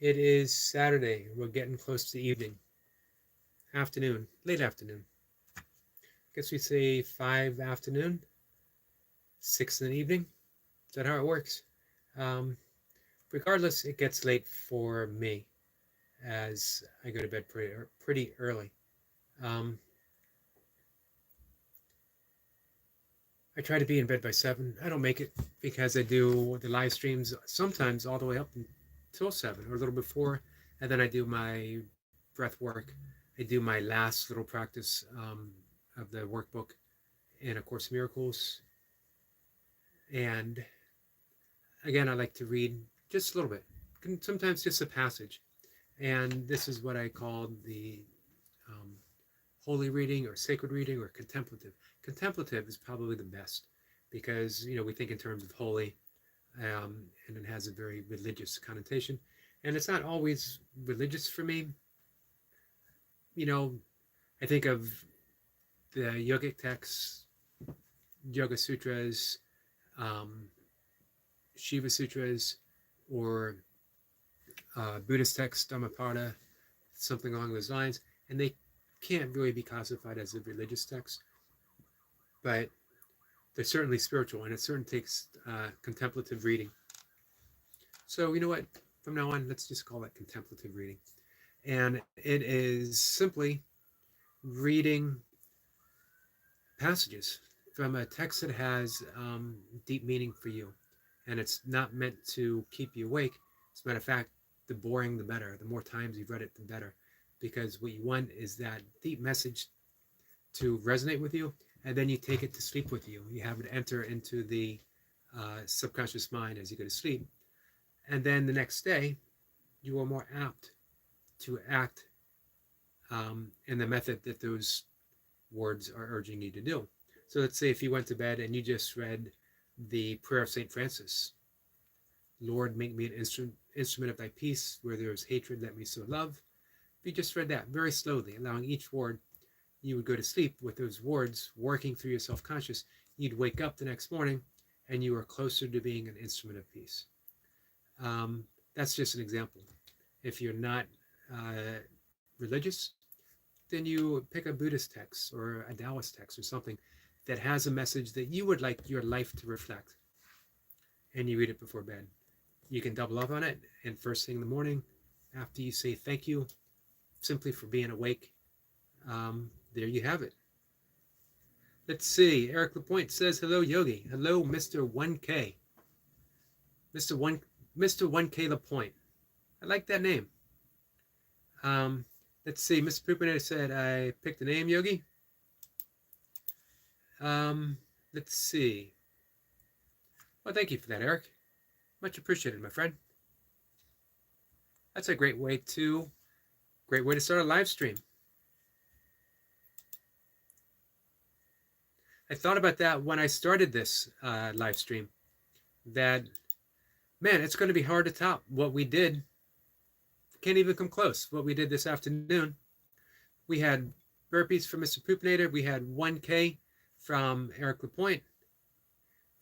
It is Saturday. We're getting close to evening. Afternoon. Late afternoon. Guess we say 5 afternoon, 6 in the evening. Is that how it works? Um, Regardless, it gets late for me as I go to bed pretty early. Um, I try to be in bed by 7. I don't make it because I do the live streams sometimes all the way up until 7 or a little before. And then I do my breath work. I do my last little practice of the workbook in A Course in Miracles. And again, I like to read just a little bit, sometimes just a passage. And this is what I call the um, holy reading or sacred reading or contemplative. Contemplative is probably the best because, we think in terms of holy, and it has a very religious connotation. And it's not always religious for me. You know, I think of the yogic texts, Yoga Sutras, um, Shiva Sutras, or Buddhist texts, Dhammapada, something along those lines, and they can't really be classified as a religious text, but they're certainly spiritual, and it certainly takes contemplative reading. So you know what? From now on, let's just call it contemplative reading, and it is simply reading passages from a text that has deep meaning for you, and it's not meant to keep you awake. As a matter of fact, the boring the better. The more times you've read it, the better, because what you want is that deep message to resonate with you, and then you take it to sleep with you. You have it enter into the subconscious mind as you go to sleep, and then the next day you are more apt to act in the method that those words are urging you to do. So let's say if you went to bed and you just read the prayer of St. Francis, Lord, make me an instrument of thy peace. Where there is hatred, let me sow love. If you just read that very slowly, allowing each word, you would go to sleep with those words working through your self-conscious. You'd wake up the next morning and you are closer to being an instrument of peace. That's just an example. If you're not religious, then you pick a Buddhist text or a Taoist text or something that has a message that you would like your life to reflect, and you read it before bed. You can double up on it, and first thing in the morning, after you say thank you simply for being awake, there you have it. Let's see. Eric Lapointe says, hello, Yogi. Hello, Mr. 1K. Mr. 1K Lapointe. I like that name. Let's see. Mr. Poopinator said, I picked a name, Yogi. Let's see. Well, thank you for that, Eric. Much appreciated, my friend. That's a great way to start a live stream. I thought about that when I started this live stream, that, man, it's going to be hard to top what we did. Can't even come close. What we did this afternoon. We had burpees from Mr. Poopinator. We had 1K from Eric Lapointe.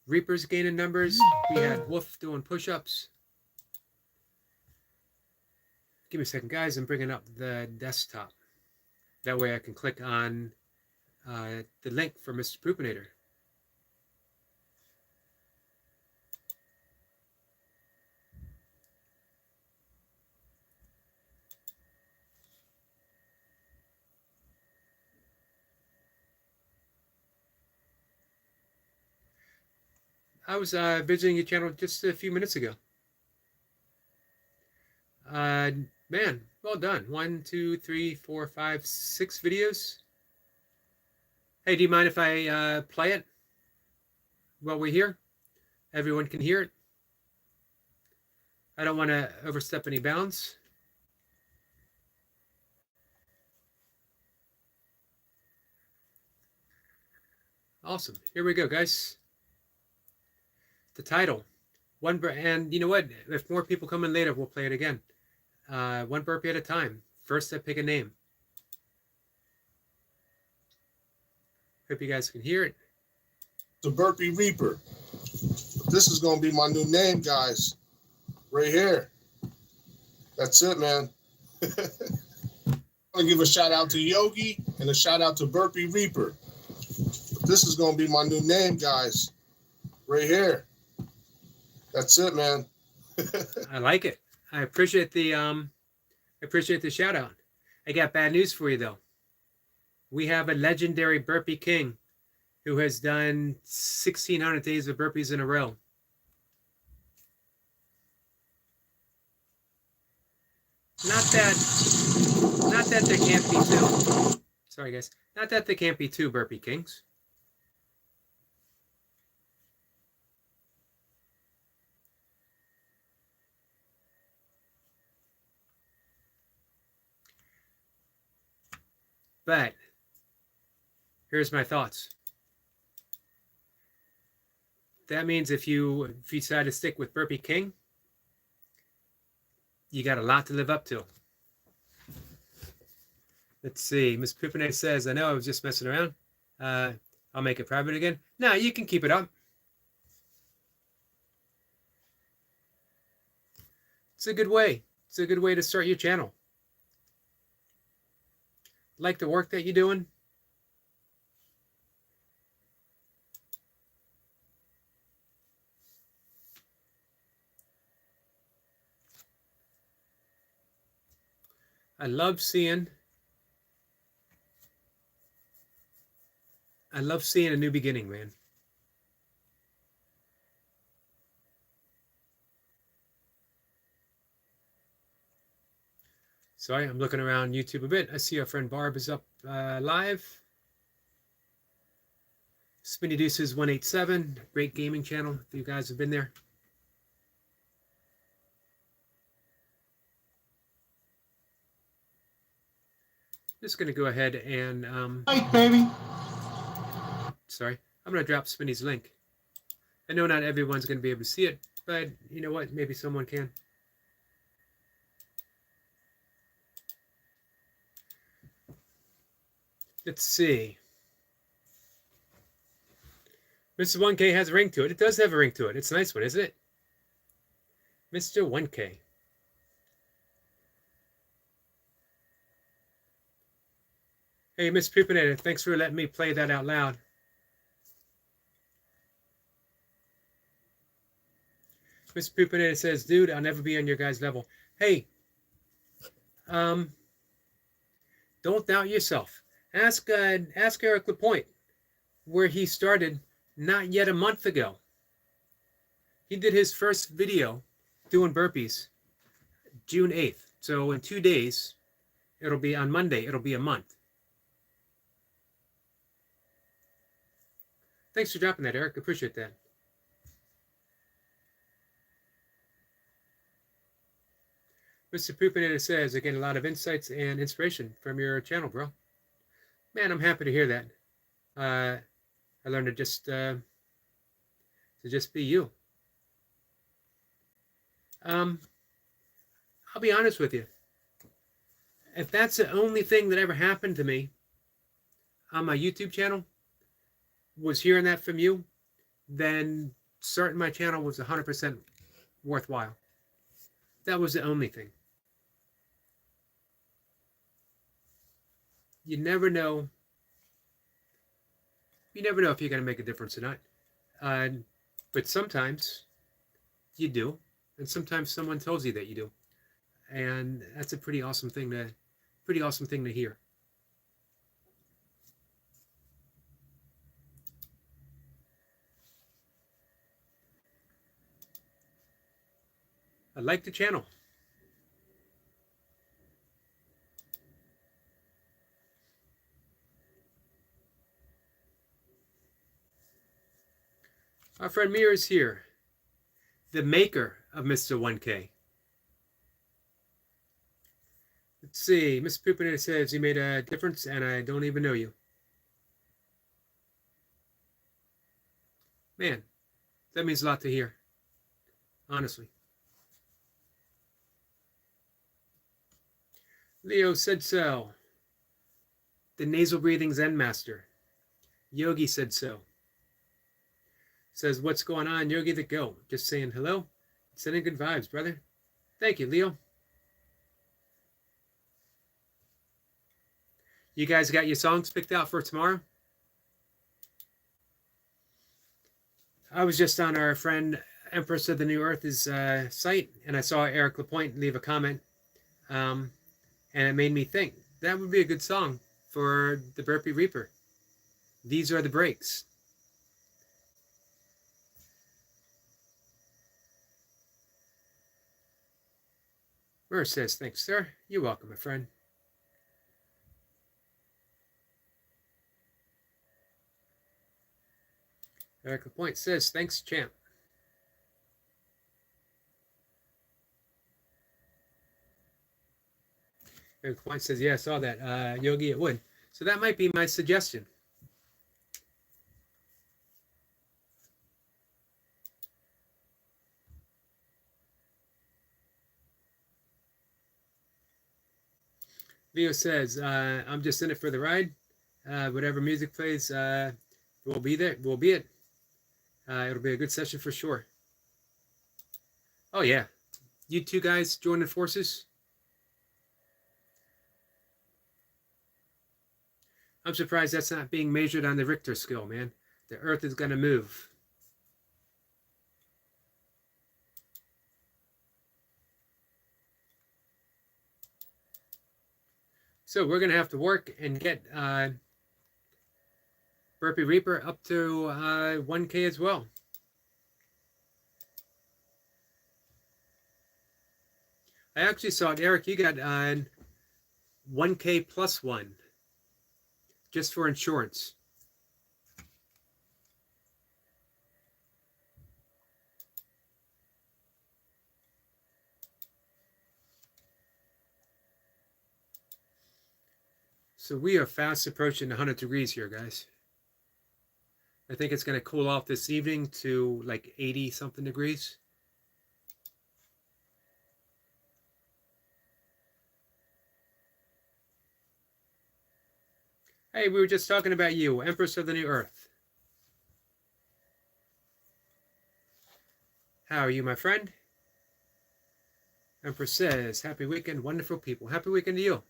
Reapers gaining numbers. We had Wolf doing push-ups. Give me a second, guys. I'm bringing up the desktop. That way I can click on the link for Mr. Poopinator. I was visiting your channel just a few minutes ago. Man, well done. 1, 2, 3, 4, 5, 6 videos. Hey, do you mind if I play it while we're here? Everyone can hear it. I don't want to overstep any bounds. Awesome. Here we go, guys. The title. And you know what? If more people come in later, we'll play it again. One burpee at a time. First, I pick a name. Hope you guys can hear it. The Burpee Reaper. This is going to be my new name, guys. Right here. That's it, man. I want to give a shout out to Yogi and a shout out to Burpee Reaper. This is going to be my new name, guys. Right here. That's it, man. I like it. I appreciate the shout out. I got bad news for you though. We have a legendary burpee king who has done 1,600 days of burpees in a row. Not that there can't be two. Sorry, guys. Not that there can't be two burpee kings. But here's my thoughts. That means if you decide to stick with Burpee King, you got a lot to live up to. Let's see. Miss Pippinay says, I know I was just messing around. I'll make it private again. No, you can keep it up. It's a good way. It's a good way to start your channel. Like the work that you're doing? I love seeing a new beginning, man. Sorry, I'm looking around YouTube a bit. I see our friend Barb is up live. Spinny Deuces 187, great gaming channel. If you guys have been there. Just going to go ahead and Hi, baby. Sorry, I'm going to drop Spinny's link. I know not everyone's going to be able to see it, but you know what? Maybe someone can. Let's see. Mr. 1K has a ring to it. It does have a ring to it. It's a nice one, isn't it? Mr. 1K. Hey, Miss Pupinator, thanks for letting me play that out loud. Miss Pupinator says, dude, I'll never be on your guys' level. Hey, don't doubt yourself. Ask Eric Lapointe where he started not yet a month ago. He did his first video doing burpees June 8th. So in 2 days, it'll be on Monday, it'll be a month. Thanks for dropping that, Eric. Appreciate that. Mr. Poopinator says, again, a lot of insights and inspiration from your channel, bro. Man, I'm happy to hear that. I learned to just be you. I'll be honest with you. If that's the only thing that ever happened to me on my YouTube channel, was hearing that from you, then starting my channel was 100% worthwhile. That was the only thing. You never know. You never know if you're going to make a difference or not. But sometimes you do, and sometimes someone tells you that you do, and that's a pretty awesome thing to hear. I like the channel. Our friend Mir is here, the maker of Mr. 1K. Let's see. Miss Pupinator says you made a difference and I don't even know you. Man, that means a lot to hear. Honestly. Leo said so. The nasal breathing Zen master. Yogi said so. Says, what's going on, Yogi the Go? Just saying hello. Sending good vibes, brother. Thank you, Leo. You guys got your songs picked out for tomorrow? I was just on our friend Empress of the New Earth's site, and I saw Eric Lapointe leave a comment, and it made me think that would be a good song for the Burpee Reaper. These are the breaks. Murr says, thanks, sir. You're welcome, my friend. Eric Lapointe says, thanks, champ. Eric Lapointe says, yeah, I saw that. Yogi, it would. So that might be my suggestion. Leo says, I'm just in it for the ride. Whatever music plays, we'll be there. We'll be it. It'll be a good session for sure. Oh, yeah. You two guys joining forces? I'm surprised that's not being measured on the Richter scale, man. The Earth is going to move. So we're going to have to work and get Burpee Reaper up to 1K as well. I actually saw it, Eric, you got 1K plus 1 just for insurance. So we are fast approaching 100 degrees here, guys. I think it's going to cool off this evening to like 80 something degrees. Hey, we were just talking about you, Empress of the New Earth. How are you, my friend? Empress says, happy weekend, wonderful people. Happy weekend to you.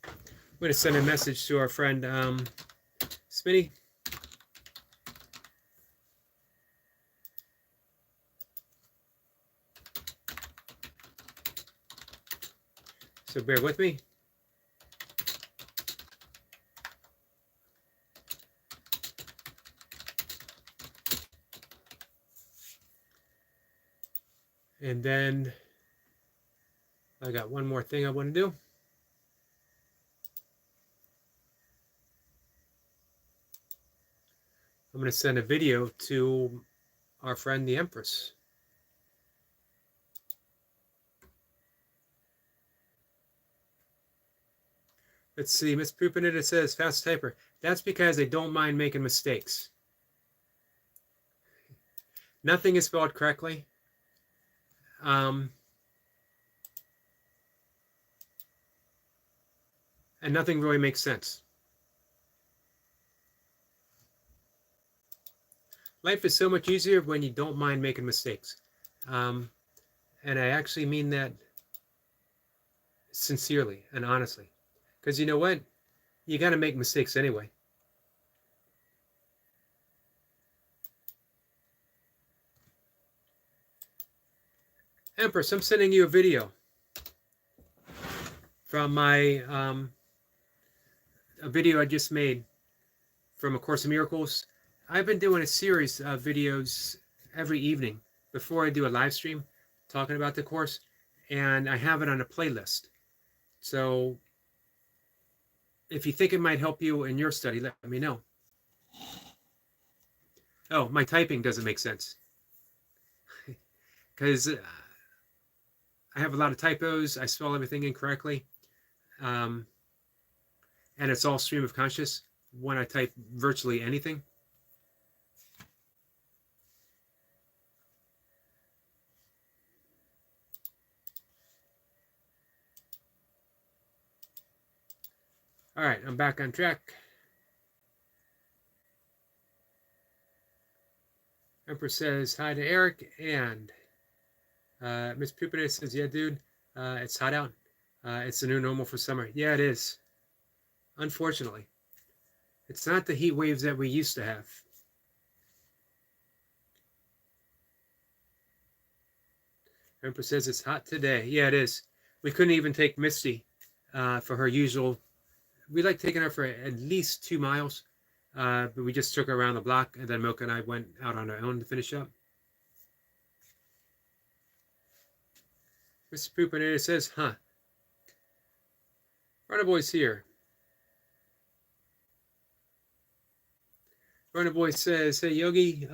I'm going to send a message to our friend Smitty. So bear with me. And then I got one more thing I want to do. I'm going to send a video to our friend the Empress. Let's see, Miss Poopinit, it says fast typer. That's because they don't mind making mistakes. Nothing is spelled correctly. And nothing really makes sense. Life is so much easier when you don't mind making mistakes. And I actually mean that sincerely and honestly. Because you know what? You got to make mistakes anyway. Empress, I'm sending you a video from my a video I just made from A Course in Miracles. I've been doing a series of videos every evening before I do a live stream talking about the course, and I have it on a playlist. So if you think it might help you in your study, let me know. Oh, my typing doesn't make sense because I have a lot of typos. I spell everything incorrectly. And it's all stream of conscious when I type virtually anything. All right, I'm back on track. Emperor says hi to Eric, and Miss Pupita says, yeah, dude, It's hot out. It's the new normal for summer. Yeah, it is. Unfortunately, it's not the heat waves that we used to have. Empress says it's hot today. Yeah, it is. We couldn't even take Misty for her usual. We like taking her for at least 2 miles, but we just took her around the block, and then Milka and I went out on our own to finish up. Mr. Poopinator says, huh. Runner Boy's here. Runner Boy says, hey, Yogi,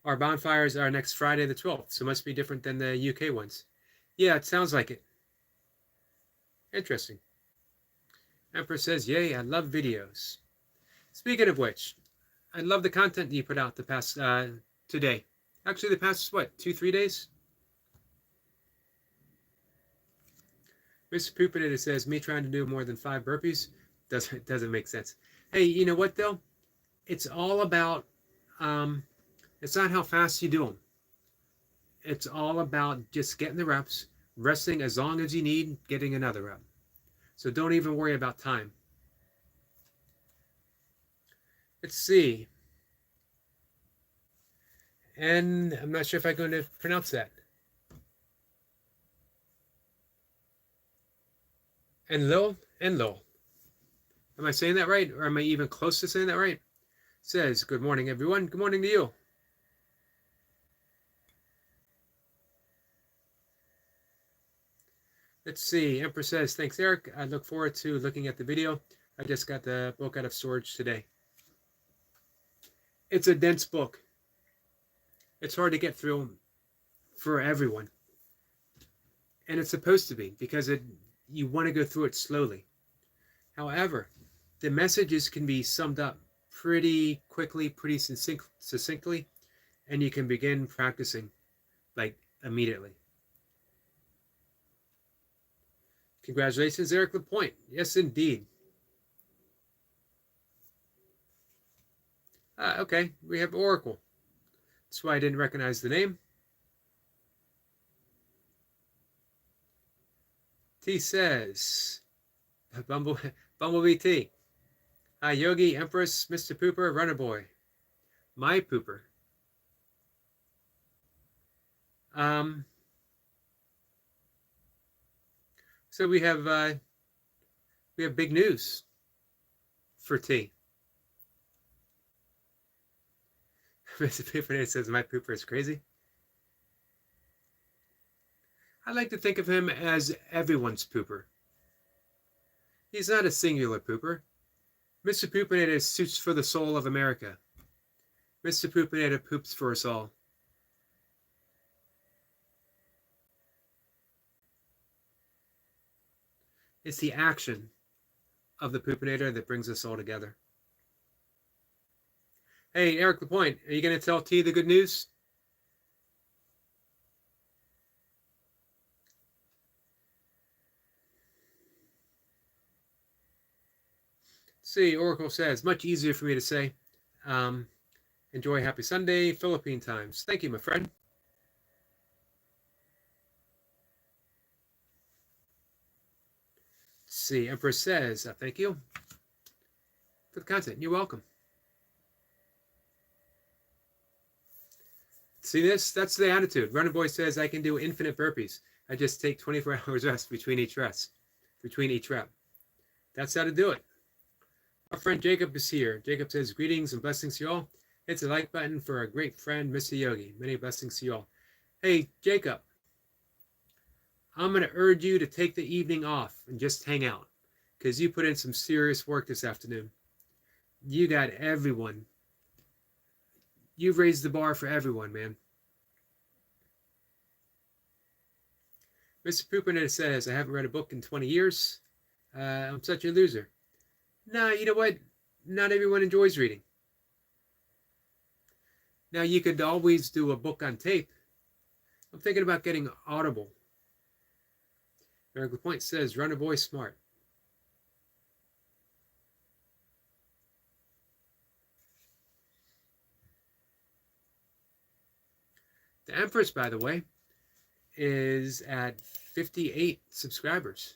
our bonfires are next Friday the 12th, so it must be different than the UK ones. Yeah, it sounds like it. Interesting. Emperor says, yay, I love videos. Speaking of which, I love the content you put out the past today. Actually, the past, what, 2-3 days? Mr. Poopinator says, me trying to do more than 5 burpees doesn't make sense. Hey, you know what, though? It's all about, it's not how fast you do them. It's all about just getting the reps, resting as long as you need, getting another rep. So don't even worry about time. Let's see. And I'm not sure if I'm going to pronounce that. Enlil. Am I saying that right? Or am I even close to saying that right? Says, good morning, everyone. Good morning to you. Let's see. Emperor says, thanks, Eric. I look forward to looking at the video. I just got the book out of storage today. It's a dense book. It's hard to get through for everyone. And it's supposed to be, because you want to go through it slowly. However, the messages can be summed up pretty quickly, pretty succinctly, and you can begin practicing like immediately. Congratulations, Eric Lapointe. Yes, indeed. Okay, we have Oracle. That's why I didn't recognize the name. T says, Bumblebee T. Hi, Yogi, Empress, Mr. Pooper, Runner Boy. My Pooper. So we have big news for T. Mr. Pooper says my Pooper is crazy. I like to think of him as everyone's pooper. He's not a singular pooper. Mr. Poopinator suits for the soul of America. Mr. Poopinator poops for us all. It's the action of the Poopinator that brings us all together. Hey, Eric Lapointe, are you going to tell T the good news? See, Oracle says, much easier for me to say. Enjoy happy Sunday, Philippine times. Thank you, my friend. Let's see, Emperor says, thank you for the content. You're welcome. See this? That's the attitude. Runner Boy says, I can do infinite burpees. I just take 24 hours rest between each rep. That's how to do it. Our friend Jacob is here. Jacob says, greetings and blessings to you all. Hit the like button for our great friend, Mr. Yogi. Many blessings to you all. Hey, Jacob, I'm going to urge you to take the evening off and just hang out, because you put in some serious work this afternoon. You got everyone. You've raised the bar for everyone, man. Mr. Poopinator says, I haven't read a book in 20 years. I'm such a loser. Nah, you know what? Not everyone enjoys reading. Now, you could always do a book on tape. I'm thinking about getting Audible. Eric Lapointe says, Runner Boy smart. The Empress, by the way, is at 58 subscribers.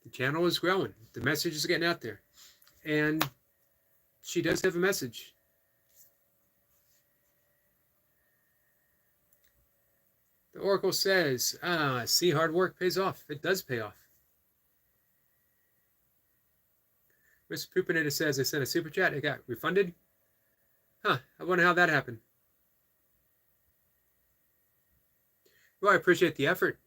The channel is growing. The message is getting out there. And she does have a message. The Oracle says, see, hard work pays off. It does pay off. Mr. Poopinator says, I sent a super chat. It got refunded. Huh, I wonder how that happened. Well, I appreciate the effort.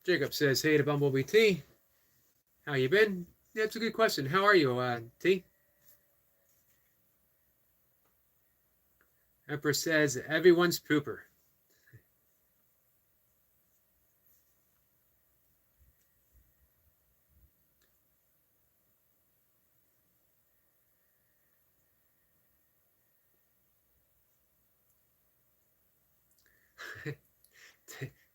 Jacob says, hey to Bumblebee T. How you been? Yeah, it's a good question. How are you, T? Emperor says, everyone's pooper.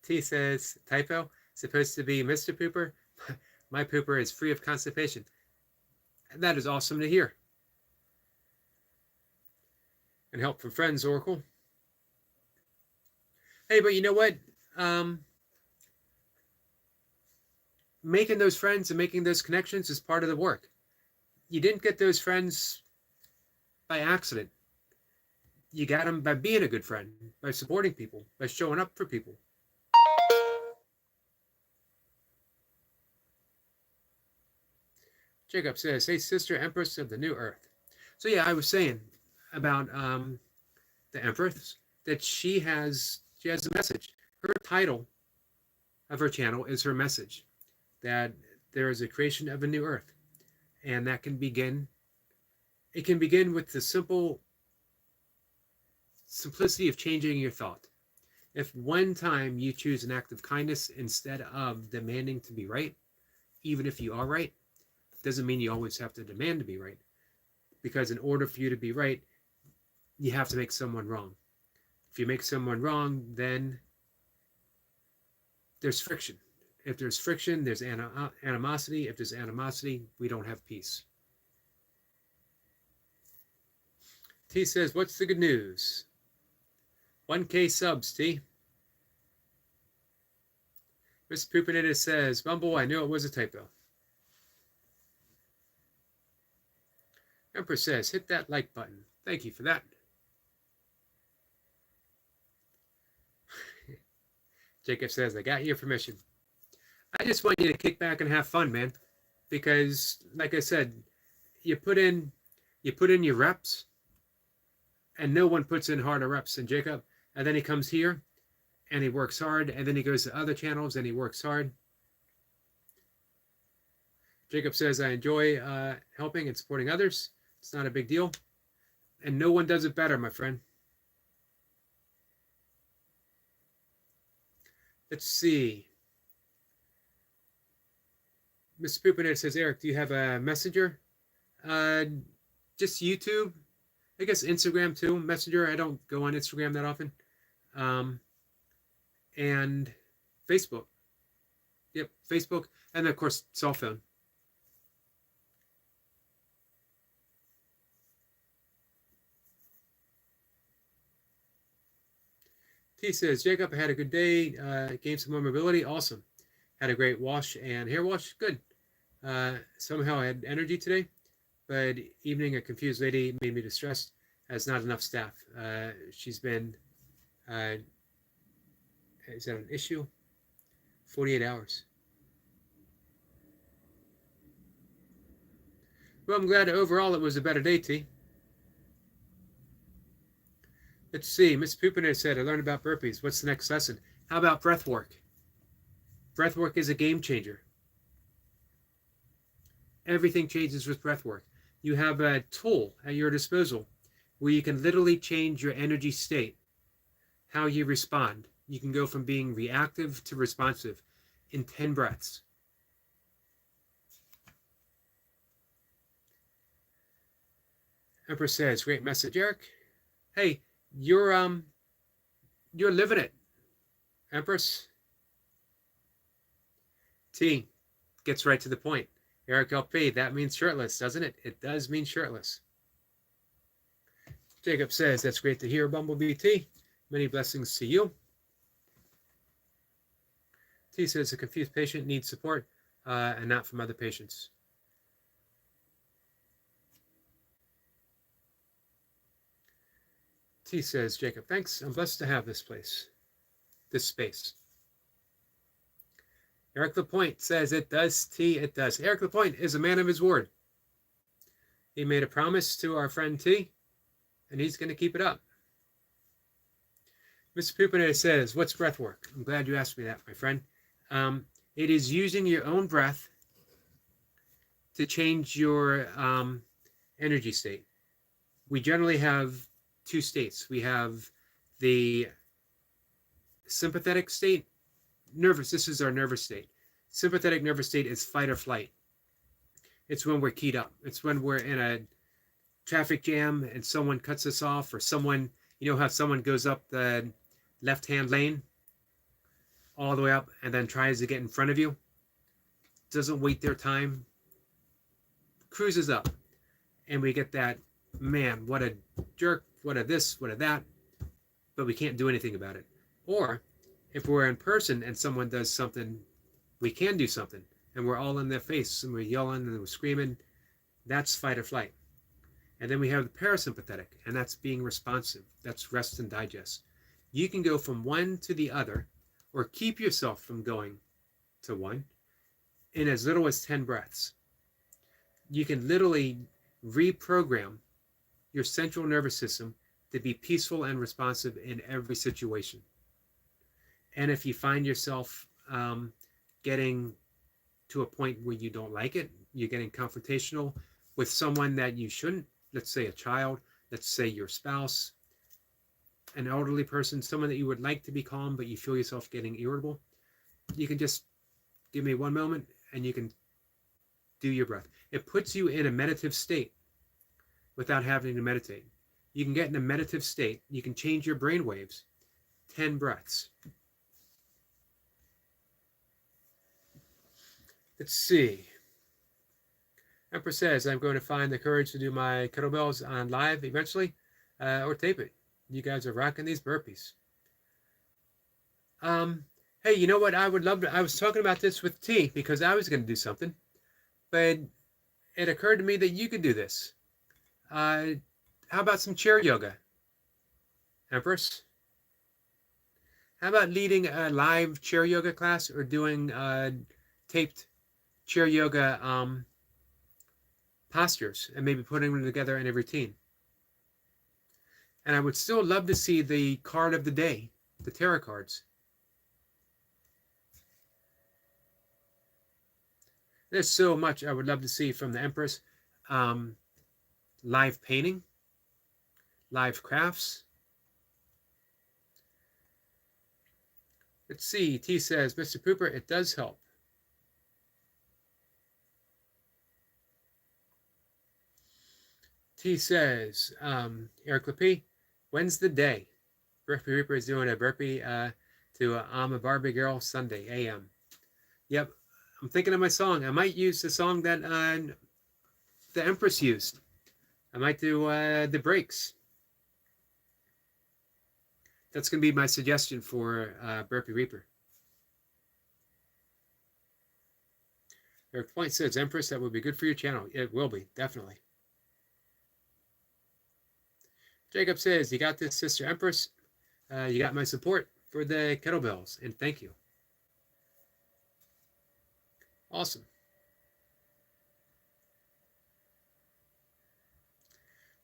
T says, typo, supposed to be Mr. Pooper. My pooper is free of constipation. And that is awesome to hear. And help from friends, Oracle. Hey, but you know what? Making those friends and making those connections is part of the work. You didn't get those friends by accident. You got them by being a good friend, by supporting people, by showing up for people. Jacob says, hey, sister Empress of the New Earth. So yeah, I was saying about the Empress, that she has a message. Her title of her channel is her message, that there is a creation of a new earth. And that can begin, it can begin with the simplicity of changing your thought. If one time you choose an act of kindness instead of demanding to be right, even if you are right, doesn't mean you always have to demand to be right. Because in order for you to be right, you have to make someone wrong. If you make someone wrong, then there's friction. If there's friction, there's animosity. If there's animosity, we don't have peace. T says, what's the good news? 1K subs, T. Mr. Poopinator says, Bumble, I knew it was a typo. Emperor says, hit that like button. Thank you for that. Jacob says, I got your permission. I just want you to kick back and have fun, man. Because, like I said, you put in your reps, and no one puts in harder reps than Jacob. And then he comes here, and he works hard, and then he goes to other channels, and he works hard. Jacob says, I enjoy helping and supporting others. It's not a big deal. And no one does it better, my friend. Let's see. Mr. Poopinator says, Eric, do you have a messenger? Just YouTube. I guess Instagram too. Messenger. I don't go on Instagram that often. And Facebook. Yep, Facebook. And then, of course, cell phone. T says, Jacob, I had a good day. Gained some more mobility. Awesome. Had a great wash and hair wash. Good. Somehow I had energy today. But evening, a confused lady made me distressed as not enough staff. She's been, is that an issue? 48 hours. Well, I'm glad overall it was a better day, T. Let's see. Miss Poopinator said, I learned about burpees. What's the next lesson? How about breath work? Breath work is a game changer. Everything changes with breath work. You have a tool at your disposal where you can literally change your energy state, how you respond. You can go from being reactive to responsive in 10 breaths. Emperor says, great message, Eric. Hey, you're living it, Empress. T gets right to the point. Eric LP, that means shirtless, doesn't it? It does mean shirtless. Jacob says, that's great to hear, Bumblebee T. Many blessings to you. T says, a confused patient needs support and not from other patients. T says, Jacob, thanks. I'm blessed to have this space. Eric Lapointe says, it does, T, it does. Eric Lapointe is a man of his word. He made a promise to our friend T, and he's going to keep it up. Mr. Pupinator says, what's breath work? I'm glad you asked me that, my friend. It is using your own breath to change your energy state. We generally have two states. We have the sympathetic state, nervous. This is our nervous state. Sympathetic nervous state is fight or flight. It's when we're keyed up. It's when we're in a traffic jam and someone cuts us off, or someone, you know how someone goes up the left-hand lane all the way up and then tries to get in front of you, doesn't wait their time, cruises up, and we get that, man, what a jerk, what a this, what a that, but we can't do anything about it. Or if we're in person and someone does something, we can do something, and we're all in their face and we're yelling and we're screaming, that's fight or flight. And then we have the parasympathetic, and that's being responsive. That's rest and digest. You can go from one to the other, or keep yourself from going to one in as little as 10 breaths. You can literally reprogram your central nervous system to be peaceful and responsive in every situation. And if you find yourself getting to a point where you don't like it, you're getting confrontational with someone that you shouldn't, let's say a child, let's say your spouse, an elderly person, someone that you would like to be calm, but you feel yourself getting irritable, you can just give me one moment and you can do your breath. It puts you in a meditative state without having to meditate. You can get in a meditative state. You can change your brain waves. 10 breaths. Let's see. Empress says, I'm going to find the courage to do my kettlebells on live eventually, or tape it. You guys are rocking these burpees. Hey, you know what? I would love to. I was talking about this with T because I was going to do something, but it occurred to me that you could do this. How about some chair yoga, Empress? How about leading a live chair yoga class, or doing taped chair yoga postures and maybe putting them together in a routine? And I would still love to see the card of the day, the tarot cards. There's so much I would love to see from the Empress. Live painting, live crafts. Let's see, T says, Mr. Pooper, it does help. T says, Eric Lepee, when's the day? Burpee Reaper is doing a burpee to I'm a Barbie Girl Sunday, AM. Yep, I'm thinking of my song. I might use the song that the Empress used. I might do the breaks. That's going to be my suggestion for Burpee Reaper. Eric Point says, Empress, that would be good for your channel. It will be, definitely. Jacob says, you got this, Sister Empress. You got my support for the kettlebells, and thank you. Awesome.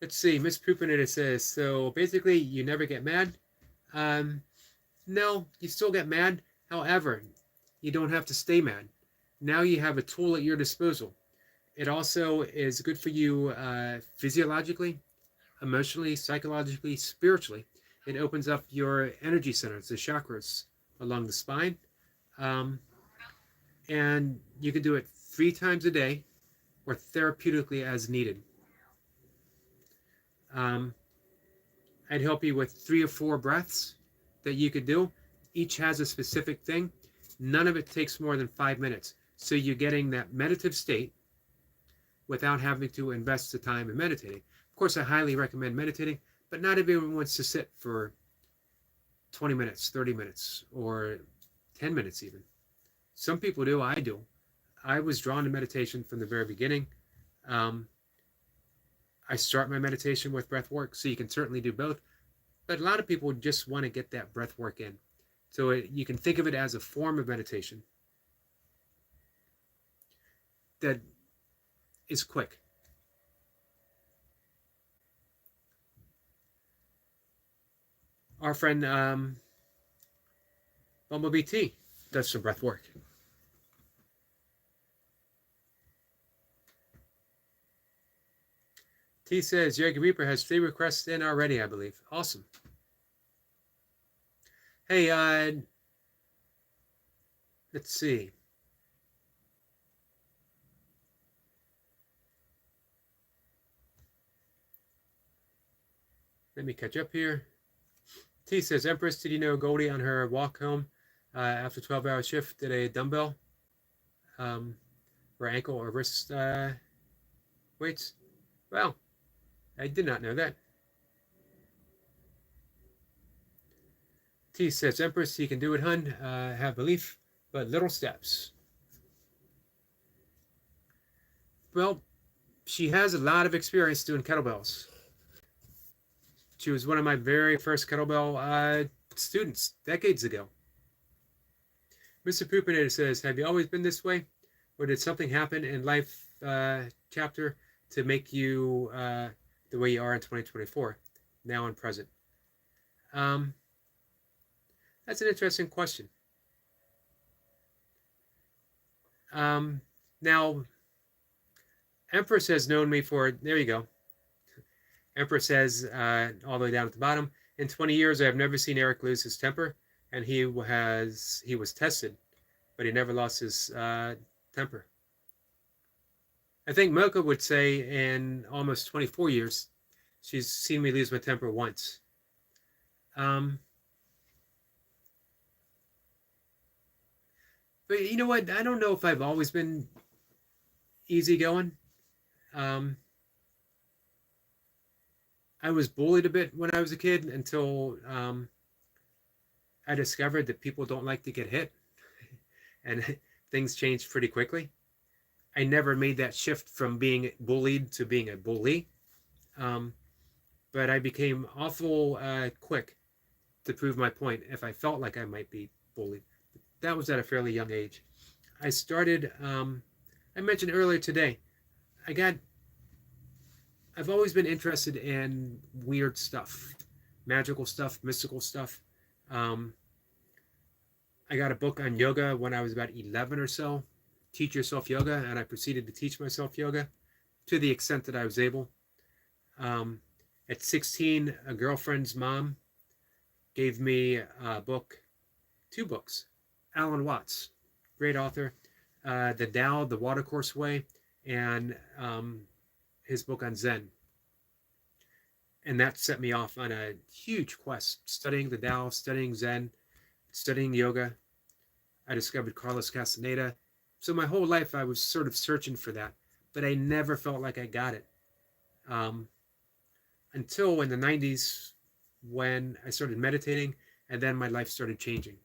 Let's see, Miss Poopinator says, so basically you never get mad? No, you still get mad. However, you don't have to stay mad. Now you have a tool at your disposal. It also is good for you physiologically, emotionally, psychologically, spiritually. It opens up your energy centers, the chakras along the spine. And you can do it 3 times a day or therapeutically as needed. I'd help you with 3 or 4 breaths that you could do. Each has a specific thing. None of it takes more than 5 minutes. So you're getting that meditative state. without having to invest the time in meditating. Of course, I highly recommend meditating, but not everyone wants to sit for 20 minutes, 30 minutes, or 10 minutes even. Some people do, I do. I was drawn to meditation from the very beginning. Um, I start my meditation with breath work, so you can certainly do both. But a lot of people just want to get that breath work in. So you can think of it as a form of meditation that is quick. Our friend Bumblebee T does some breath work. T says Yogi Reaper has 3 requests in already, I believe. Awesome. Hey, let's see. Let me catch up here. T says, Empress, did you know Goldie on her walk home after 12-hour shift did a dumbbell or ankle or wrist weights? Well, I did not know that. T says, Empress, you can do it, hun. Have belief, but little steps. Well, she has a lot of experience doing kettlebells. She was one of my very first kettlebell students decades ago. Mr. Poopinator says, have you always been this way? Or did something happen in life chapter to make you the way you are in 2024, now and present? That's an interesting question. Now, Empress has known me for, there you go. Empress says, all the way down at the bottom, in 20 years, I have never seen Eric lose his temper, and he was tested, but he never lost his temper. I think Mocha would say in almost 24 years, she's seen me lose my temper once. But you know what? I don't know if I've always been easygoing. I was bullied a bit when I was a kid until I discovered that people don't like to get hit, and things changed pretty quickly. I never made that shift from being bullied to being a bully, but I became awful quick to prove my point if I felt like I might be bullied. That was at a fairly young age. I started, I mentioned earlier today, I've always been interested in weird stuff, magical stuff, mystical stuff. I got a book on yoga when I was about 11 or so, Teach Yourself Yoga, and I proceeded to teach myself yoga to the extent that I was able. At 16, a girlfriend's mom gave me a book, 2 books. Alan Watts, great author, The Tao, The Watercourse Way, and his book on Zen. And that set me off on a huge quest, studying the Tao, studying Zen, studying yoga. I discovered Carlos Castaneda. So my whole life I was sort of searching for that, but I never felt like I got it. Until in the 90s when I started meditating, and then my life started changing.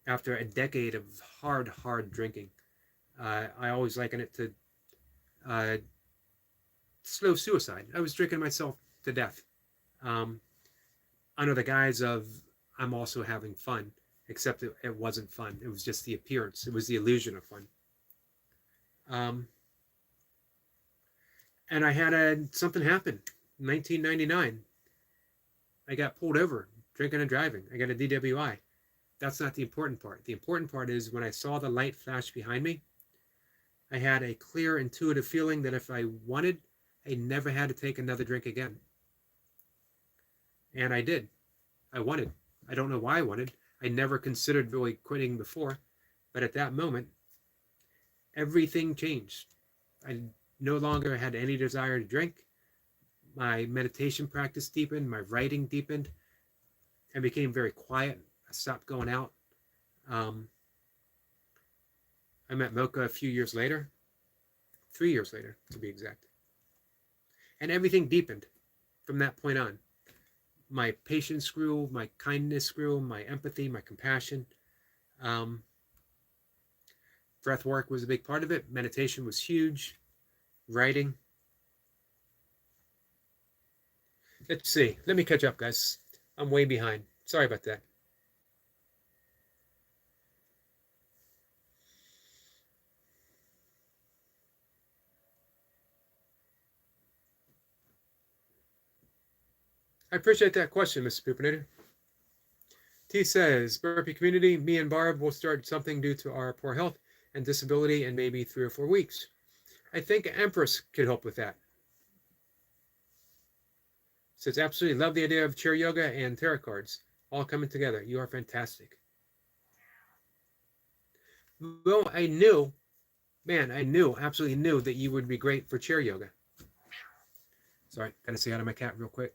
After a decade of hard drinking, I always liken it to slow suicide. I was drinking myself to death under the guise of I'm also having fun, except it wasn't fun. It was just the appearance. It was the illusion of fun. And I had something happen in 1999. I got pulled over drinking and driving. I got a DWI. That's not the important part. The important part is when I saw the light flash behind me, I had a clear, intuitive feeling that if I wanted, I never had to take another drink again. And I did. I wanted. I don't know why I wanted. I never considered really quitting before. But at that moment, everything changed. I no longer had any desire to drink. My meditation practice deepened. My writing deepened. I became very quiet. I stopped going out. I met Mocha a few years later. 3 years later, to be exact. And everything deepened from that point on. My patience grew, my kindness grew, my empathy, my compassion. Breath work was a big part of it. Meditation was huge. Writing. Let's see. Let me catch up, guys. I'm way behind. Sorry about that. I appreciate that question, Mr. Poopinator. T says, Burpee community, me and Barb will start something due to our poor health and disability in maybe 3 or 4 weeks. I think Empress could help with that. Says, absolutely love the idea of chair yoga and tarot cards all coming together. You are fantastic. Well, I knew, absolutely knew that you would be great for chair yoga. Sorry, gotta say hi to my cat real quick.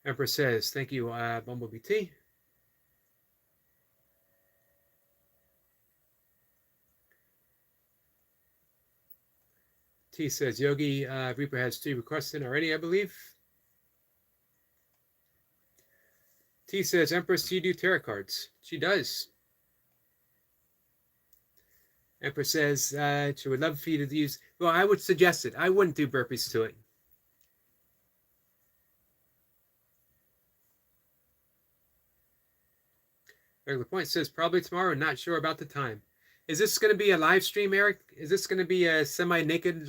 Empress says, thank you, Bumblebee T. T says, Yogi, Reaper has 3 requests in already, I believe. T says, Empress, do you do tarot cards? She does. Empress says, she would love for you to use, well, I would suggest it. I wouldn't do burpees to it. Eric LaPointe says, probably tomorrow, not sure about the time. Is this going to be a live stream, Eric? Is this going to be a semi-naked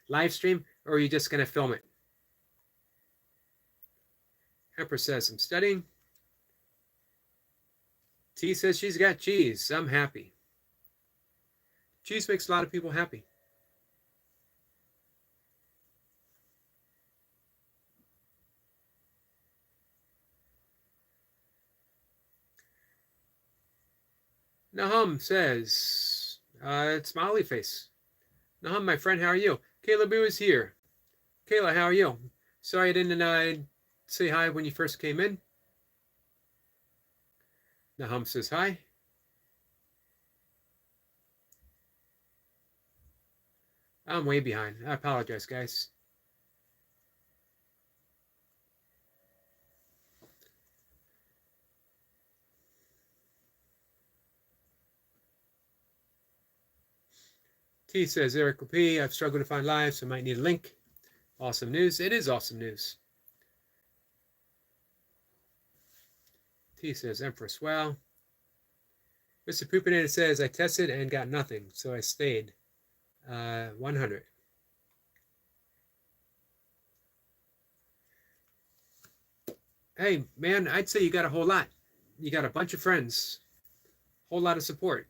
live stream, or are you just going to film it? Empress says, I'm studying. T says she's got cheese. I'm happy. Cheese makes a lot of people happy. Nahum says, it's Smiley Face. Nahum, my friend, how are you? Kayla Boo is here. Kayla, how are you? Sorry I didn't say hi when you first came in. Nahum says hi. I'm way behind. I apologize, guys. T says, Eric P, I've struggled to find live, so I might need a link. Awesome news. It is awesome news. T says, Empress, well. Mr. Poopinator says, I tested and got nothing, so I stayed. 100. Hey, man, I'd say you got a whole lot. You got a bunch of friends. Whole lot of support.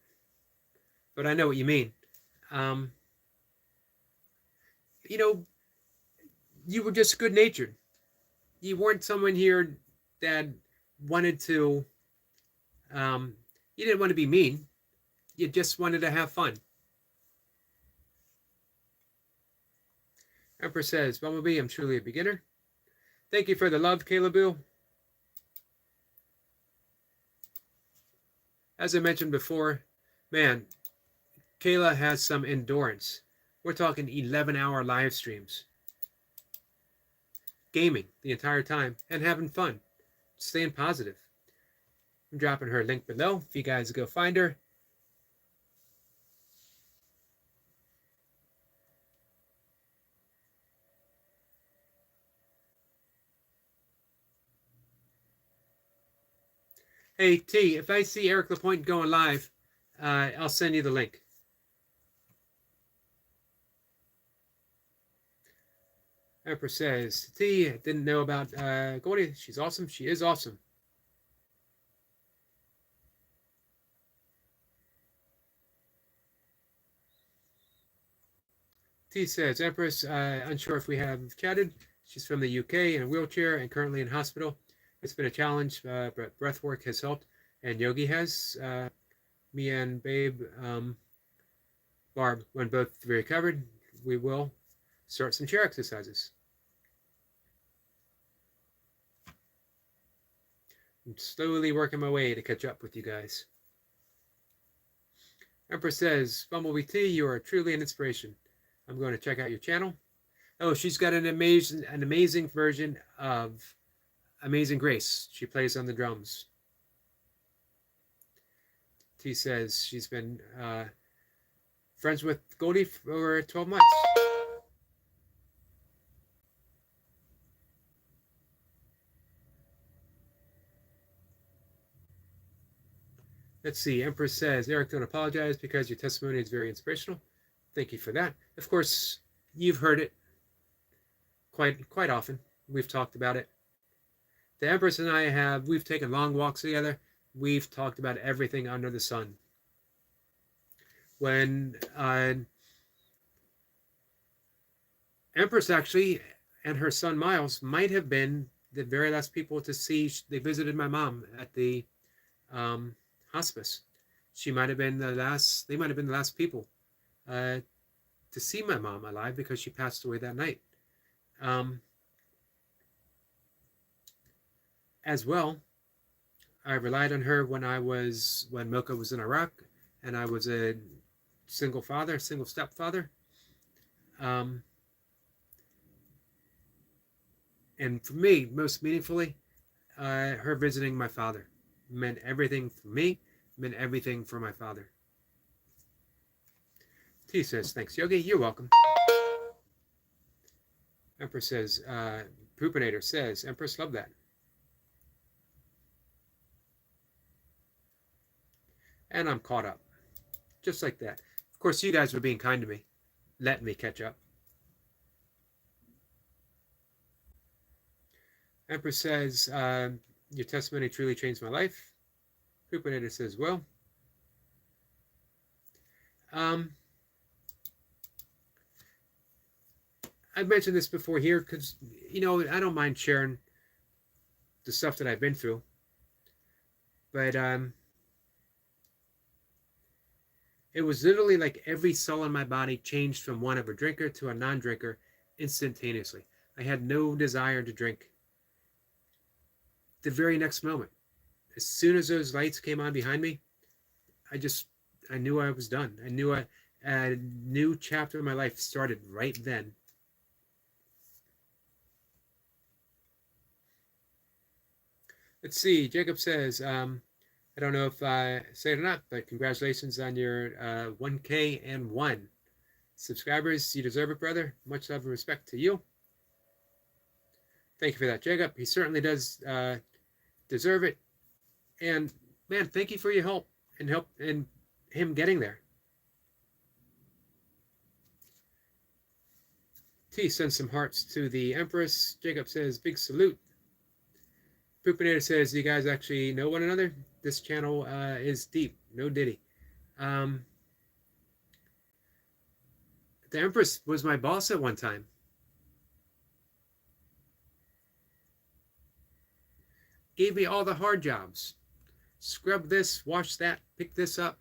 But I know what you mean. You know, you were just good-natured. You weren't someone here that wanted to, you didn't want to be mean. You just wanted to have fun. Emperor says, Bumblebee, I'm truly a beginner. Thank you for the love, Caleboo. As I mentioned before, man, Kayla has some endurance. We're talking 11-hour live streams. Gaming the entire time and having fun. Staying positive. I'm dropping her link below if you guys go find her. Hey, T, if I see Eric Lapointe going live, I'll send you the link. Emperor says, T, didn't know about Goldie. She's awesome. She is awesome. T says, Empress, unsure if we have chatted. She's from the UK in a wheelchair and currently in hospital. It's been a challenge, but breath work has helped, and Yogi has. Me and Babe, Barb, when both recovered, we will start some chair exercises. I'm slowly working my way to catch up with you guys. Empress says, Bumblebee T, you are truly an inspiration. I'm going to check out your channel. Oh, she's got an amazing version of Amazing Grace. She plays on the drums. T says she's been friends with Goldie for 12 months. Let's see. Empress says, Eric, don't apologize because your testimony is very inspirational. Thank you for that. Of course, you've heard it quite often. We've talked about it. The Empress and we've taken long walks together. We've talked about everything under the sun. When Empress actually and her son Miles might have been the very last people to see. They visited my mom at the hospice. She might have been the last. They might have been the last people to see my mom alive because she passed away that night. As well, I relied on her when Mocha was in Iraq, and I was a single stepfather. And for me, most meaningfully, her visiting my father meant everything for me, meant everything for my father. T says, thanks, Yogi. You're welcome. Empress says, Poopinator says, Empress, love that. And I'm caught up. Just like that. Of course, you guys were being kind to me, letting me catch up. Empress says, your testimony truly changed my life. Poopinator says, well. I've mentioned this before here because, I don't mind sharing the stuff that I've been through. But it was literally like every cell in my body changed from one of a drinker to a non-drinker instantaneously. I had no desire to drink. The very next moment, as soon as those lights came on behind me, I knew I was done. I knew a new chapter of my life started right then. Let's see. Jacob says, I don't know if I say it or not, but congratulations on your 1K and 1 subscribers. You deserve it, brother. Much love and respect to you. Thank you for that, Jacob. He certainly does deserve it. And man, thank you for your help in him getting there. T sends some hearts to the Empress. Jacob says, big salute. Poopinator says, you guys actually know one another? This channel is deep. No diddy. The Empress was my boss at one time. Gave me all the hard jobs. Scrub this, wash that, pick this up.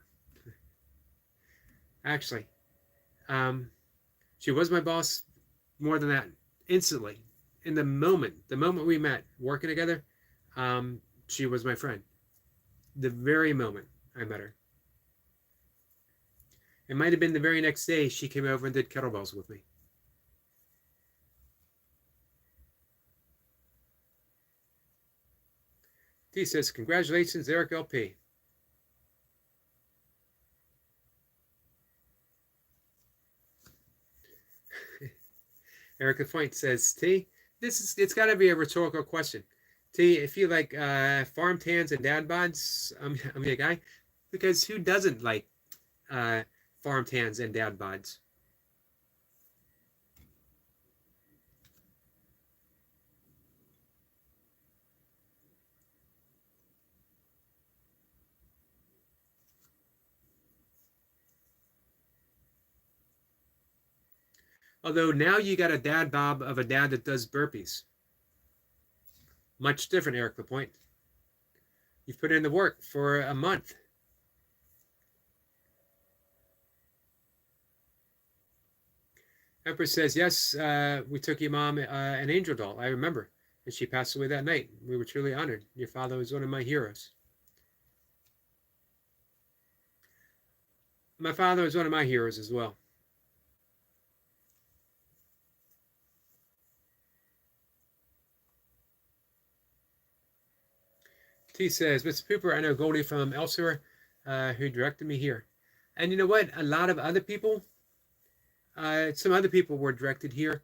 Actually, she was my boss more than that. Instantly, in the moment we met working together, she was my friend. The very moment I met her. It might have been the very next day she came over and did kettlebells with me. T says, congratulations, Eric LP. Erica Point says, T, it's got to be a rhetorical question. T, if you like farm tans and dad bods, I'm your guy. Because who doesn't like farm tans and dad bods? Although now you got a dad bob of a dad that does burpees. Much different, Eric Lapointe. You've put in the work for a month. Empress says, yes, we took your mom an angel doll. I remember. And she passed away that night. We were truly honored. Your father was one of my heroes. My father was one of my heroes as well. T says, Mr. Pooper, I know Goldie from elsewhere who directed me here. And you know what? A lot of other people, some other people were directed here.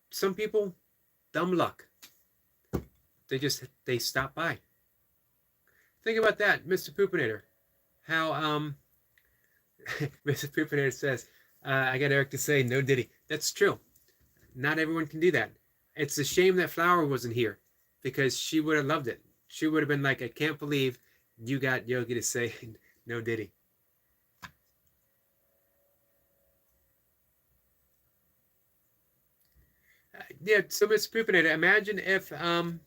Some people, dumb luck. They stop by. Think about that, Mr. Poopinator. How Mr. Poopinator says, I got Eric to say no Diddy. That's true. Not everyone can do that. It's a shame that Flower wasn't here because she would have loved it. She would have been like, I can't believe you got Yogi to say no Diddy. Yeah, so Mr. Poopinator, imagine if of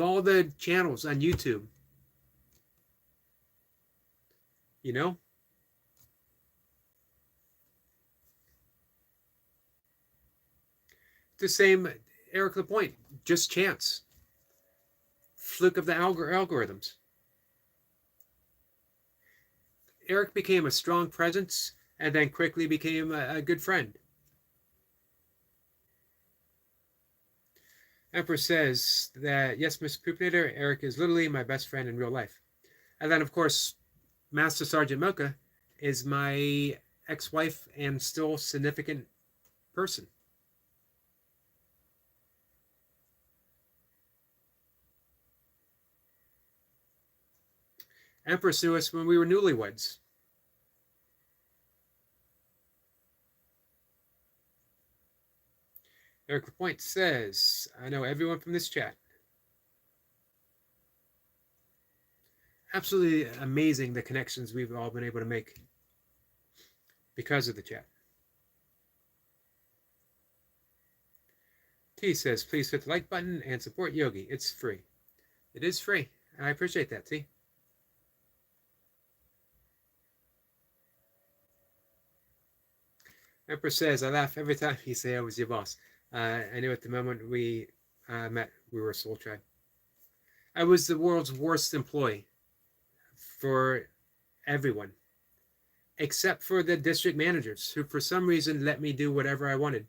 all the channels on YouTube, you know, the same Eric LaPointe, just chance, fluke of the algorithms. Eric became a strong presence and then quickly became a good friend. Emperor says that, yes, Mr. Poopinator, Eric is literally my best friend in real life. And then, of course, Master Sergeant Mocha is my ex-wife and still significant person. Empress knew us when we were newlyweds. Eric LaPointe says, I know everyone from this chat. Absolutely amazing the connections we've all been able to make because of the chat. T says, please hit the like button and support Yogi. It's free. It is free. I appreciate that, T. Emperor says, I laugh every time you say I was your boss. I knew at the moment we met, we were a soul tribe. I was the world's worst employee for everyone, except for the district managers, who for some reason let me do whatever I wanted.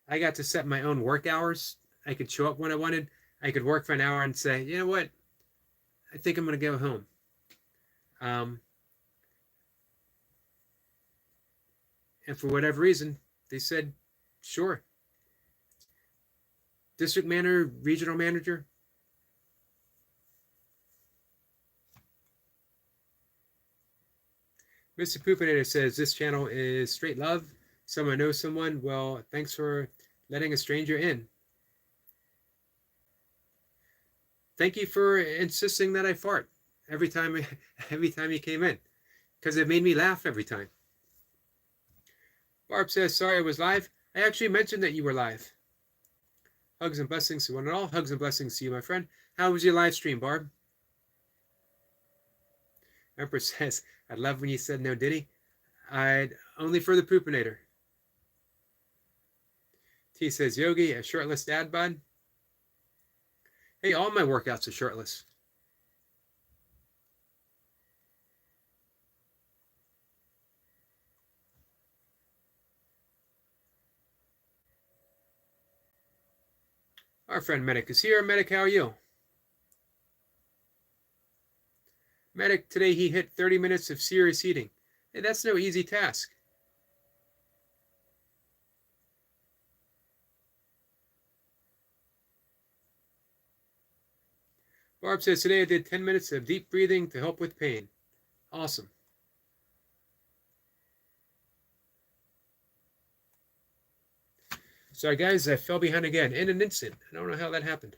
I got to set my own work hours. I could show up when I wanted. I could work for an hour and say, you know what? I think I'm going to go home. And for whatever reason, they said, sure. District manager, regional manager. Mr. Poopinator says, this channel is straight love. Someone knows someone. Well, thanks for letting a stranger in. Thank you for insisting that I fart every time you came in, because it made me laugh every time. Barb says, sorry I was live. I actually mentioned that you were live. Hugs and blessings to one and all. Hugs and blessings to you, my friend. How was your live stream, Barb? Empress says, I love when you said no Diddy. I'd only for the Poopinator. T says, Yogi, a shirtless dad bod. Hey, all my workouts are shirtless. Our friend Medic is here. Medic, how are you? Medic, today he hit 30 minutes of serious eating. Hey, that's no easy task. Barb says, today I did 10 minutes of deep breathing to help with pain. Awesome. Sorry, guys, I fell behind again in an instant. I don't know how that happened.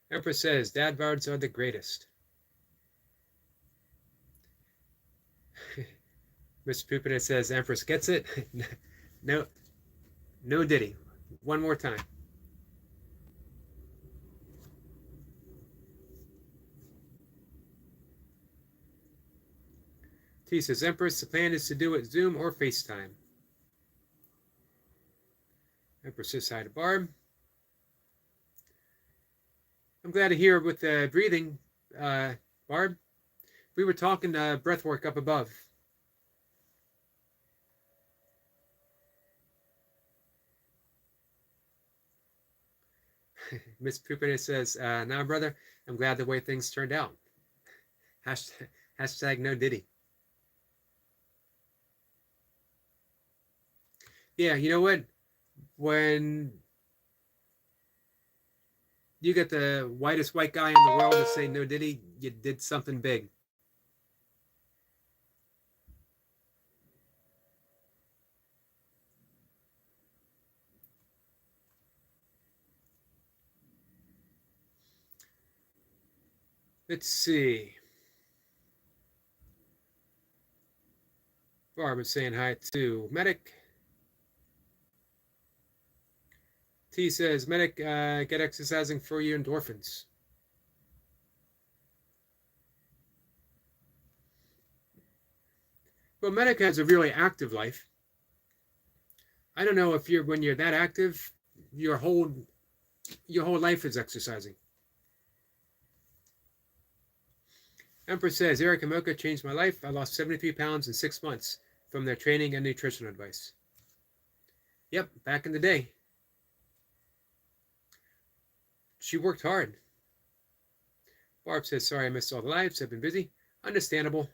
Empress says, dad bods are the greatest. Mr. Poopinator says, Empress gets it. No Diddy. One more time. T says, Empress, the plan is to do it Zoom or FaceTime. Empress says hi to Barb. I'm glad to hear with the breathing, Barb. We were talking breath work up above. Miss Poopin says, "Nah, brother, I'm glad the way things turned out." Hashtag, hashtag no Diddy. Yeah, you know what? When you get the whitest white guy in the world to say no Diddy, you did something big. Let's see. Barb is saying hi to Medic. T says, Medic, get exercising for your endorphins. Well, Medic has a really active life. I don't know if when you're that active, your whole life is exercising. Empress says, Eric and Mocha changed my life. I lost 73 pounds in 6 months from their training and nutrition advice. Yep, back in the day. She worked hard. Barb says, sorry I missed all the lives. I've been busy. Understandable.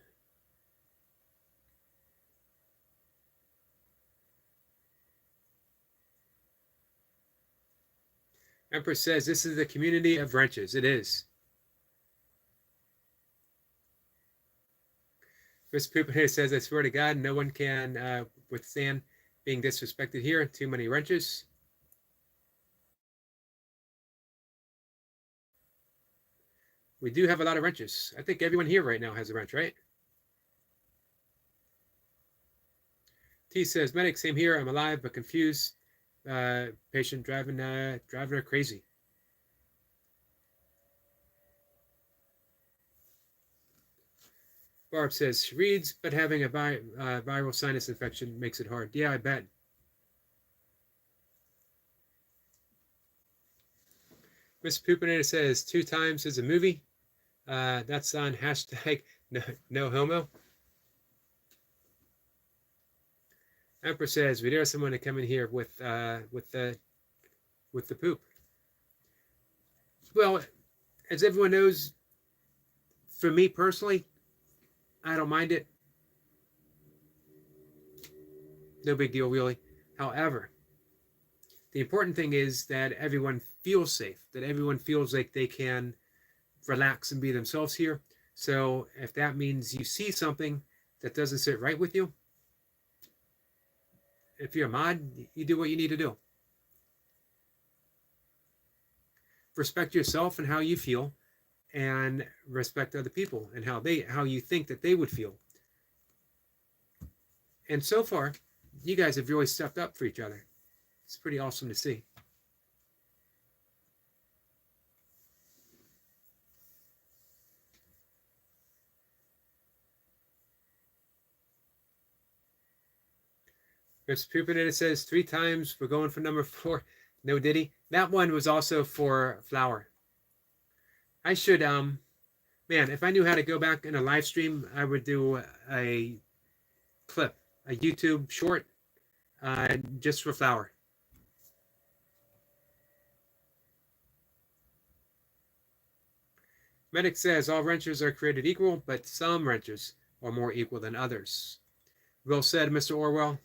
Empress says, this is the community of wrenches. It is. Miss Poopin says, I swear to God, no one can withstand being disrespected here. Too many wrenches. We do have a lot of wrenches. I think everyone here right now has a wrench, right? T says, Medic, same here. I'm alive but confused. Patient driving her crazy. Barb says, she reads, but having a viral sinus infection makes it hard. Yeah, I bet. Miss Poopinator says, 2 times is a movie. That's on hashtag no homo. Emperor says, we dare someone to come in here with the poop. Well, as everyone knows, for me personally, I don't mind it. No big deal, really. However, the important thing is that everyone feels safe, that everyone feels like they can relax and be themselves here. So if that means you see something that doesn't sit right with you, if you're a mod, you do what you need to do. Respect yourself and how you feel, and respect other people and how you think that they would feel. And so far, you guys have really stepped up for each other. It's pretty awesome to see. Miss Poopinator says 3 times. We're going for number 4. No Diddy. That one was also for Flower. I should, man, if I knew how to go back in a live stream, I would do a clip, a YouTube short, just for Flower. Medic says all wrenches are created equal, but some wrenches are more equal than others. Well said, Mr. Orwell.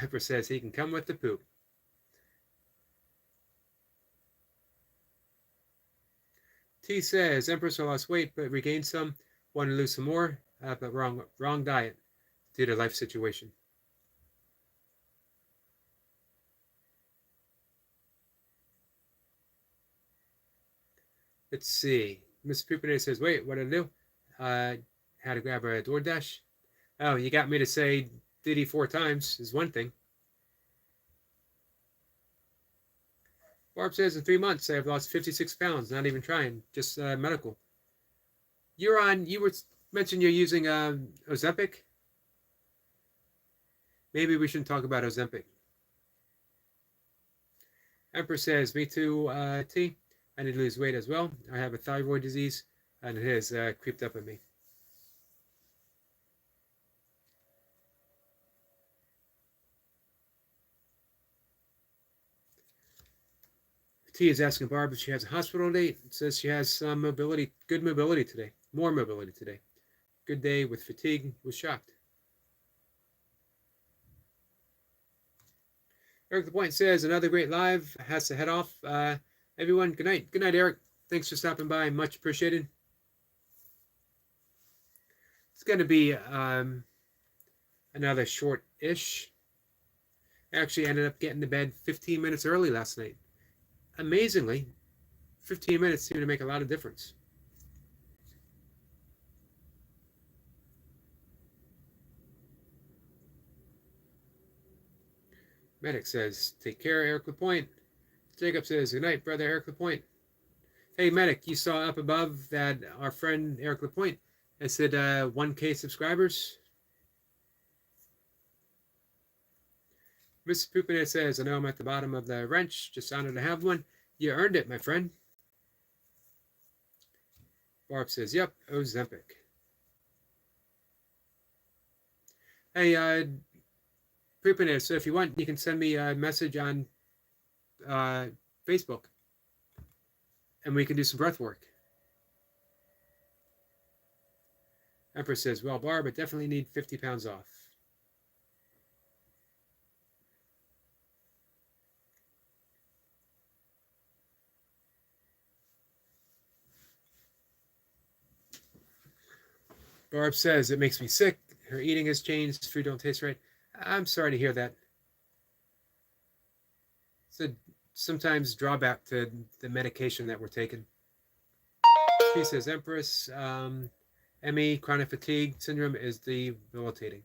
Empress says he can come with the poop. T says Empress lost weight but regained some. Want to lose some more, but wrong diet due to life situation. Let's see. Miss Poopinator says, wait, what did I do? How to grab a DoorDash? Oh, you got me to say Diddy 4 times is one thing. Barb says in 3 months I have lost 56 pounds, not even trying, just medical. You were mentioned you're using Ozempic. Maybe we shouldn't talk about Ozempic. Empress says, me too, T. I need to lose weight as well. I have a thyroid disease, and it has creeped up on me. T is asking Barb if she has a hospital date. It says she has some mobility, good mobility today. More mobility today. Good day with fatigue. Was shocked. Eric the Point says, another great live. Has to head off. Everyone, good night. Good night, Eric. Thanks for stopping by. Much appreciated. It's going to be another short-ish. I actually ended up getting to bed 15 minutes early last night. Amazingly, 15 minutes seemed to make a lot of difference. Medic says, take care, Eric LaPointe. Jacob says, good night, brother Eric LaPointe. Hey, Medic, you saw up above that our friend Eric LaPointe has said 1K subscribers. Mrs. Poopinette says, I know I'm at the bottom of the wrench. Just honored to have one. You earned it, my friend. Barb says, yep, Ozempic. Hey, Poopinette, so if you want, you can send me a message on Facebook. And we can do some breath work. Empress says, well, Barb, I definitely need 50 pounds off. Barb says, it makes me sick. Her eating has changed. Food don't taste right. I'm sorry to hear that. It's a sometimes drawback to the medication that we're taking. She says, Empress, ME, chronic fatigue syndrome is debilitating.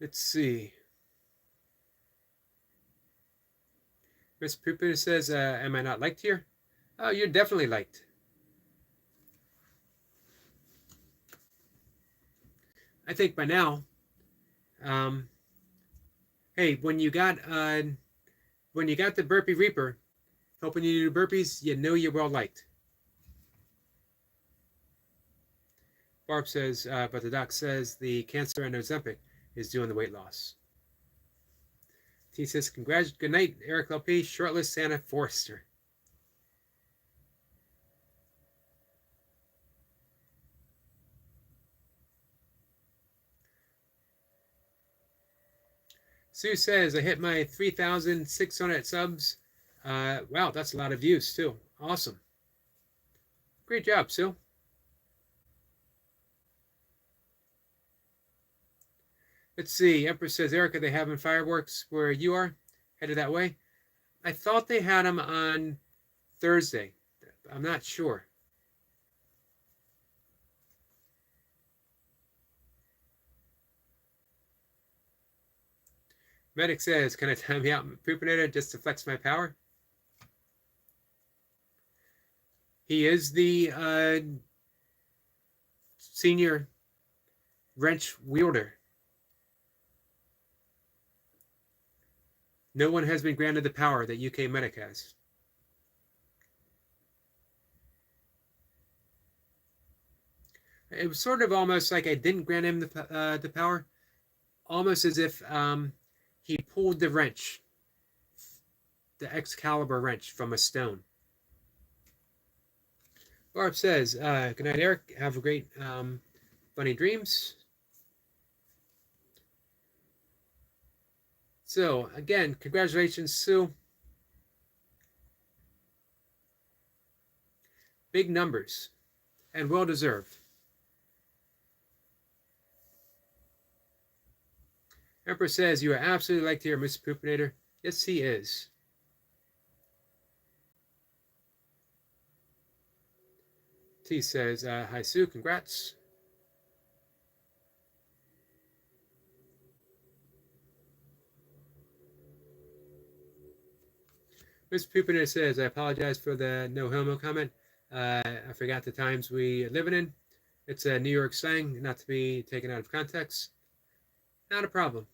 Let's see. Miss Pooper says, am I not liked here? Oh, you're definitely liked. I think by now, hey, when you got the Burpee Reaper helping you do burpees, you know you're well liked. Barb says, but the doc says the cancer and Ozempic is doing the weight loss. T says, good night, Eric LP, shortlist Santa Forrester. Sue says, I hit my 3,600 subs. Wow, that's a lot of views too. Awesome. Great job, Sue. Let's see. Empress says, Eric, are they having fireworks where you are? Headed that way? I thought they had them on Thursday. I'm not sure. Medic says, can I time me out, Poopinator, just to flex my power? He is the senior wrench wielder. No one has been granted the power that UK Medic has. It was sort of almost like I didn't grant him the power, almost as if he pulled the wrench, the Excalibur wrench, from a stone. Barb says, good night, Eric. Have a great funny dreams. So, again, congratulations, Sue. Big numbers, and well-deserved. Emperor says, you are absolutely liked here, Mr. Poopinator. Yes, he is. T says, hi, Sue, congrats. Mr. Poopiner says, I apologize for the no homo comment. I forgot the times we are living in. It's a New York slang, not to be taken out of context. Not a problem.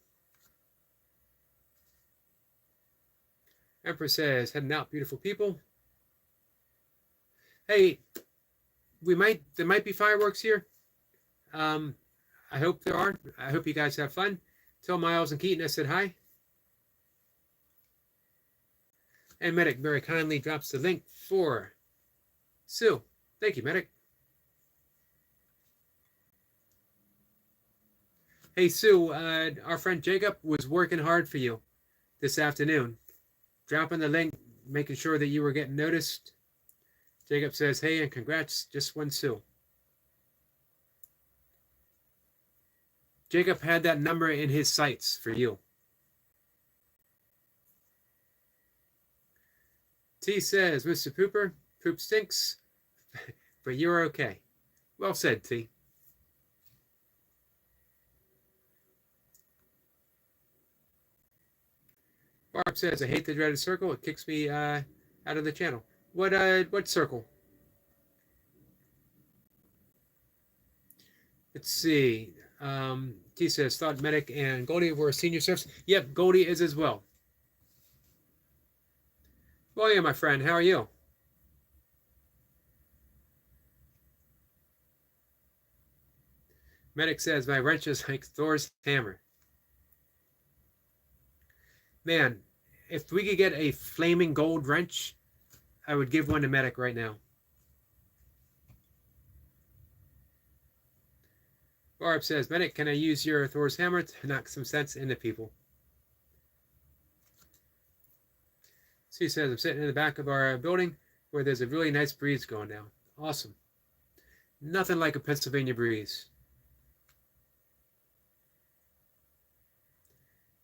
Emperor says, heading out, beautiful people. Hey, there might be fireworks here. I hope there are. I hope you guys have fun. Tell Miles and Keaton I said hi. And Medic very kindly drops the link for Sue. Thank you, Medic. Hey, Sue, our friend Jacob was working hard for you this afternoon. Dropping the link, making sure that you were getting noticed. Jacob says, hey, and congrats, just one Sue. Jacob had that number in his sights for you. T says, Mr. Pooper, poop stinks, but you're okay. Well said, T. Barb says, I hate the dreaded circle. It kicks me out of the channel. What circle? Let's see. T says, thought Medic and Goldie were senior serfs. Yep, Goldie is as well. Well, yeah, my friend, how are you? Medic says, my wrench is like Thor's hammer. Man, if we could get a flaming gold wrench, I would give one to Medic right now. Barb says, Medic, can I use your Thor's hammer to knock some sense into people? She says, I'm sitting in the back of our building where there's a really nice breeze going down. Awesome. Nothing like a Pennsylvania breeze.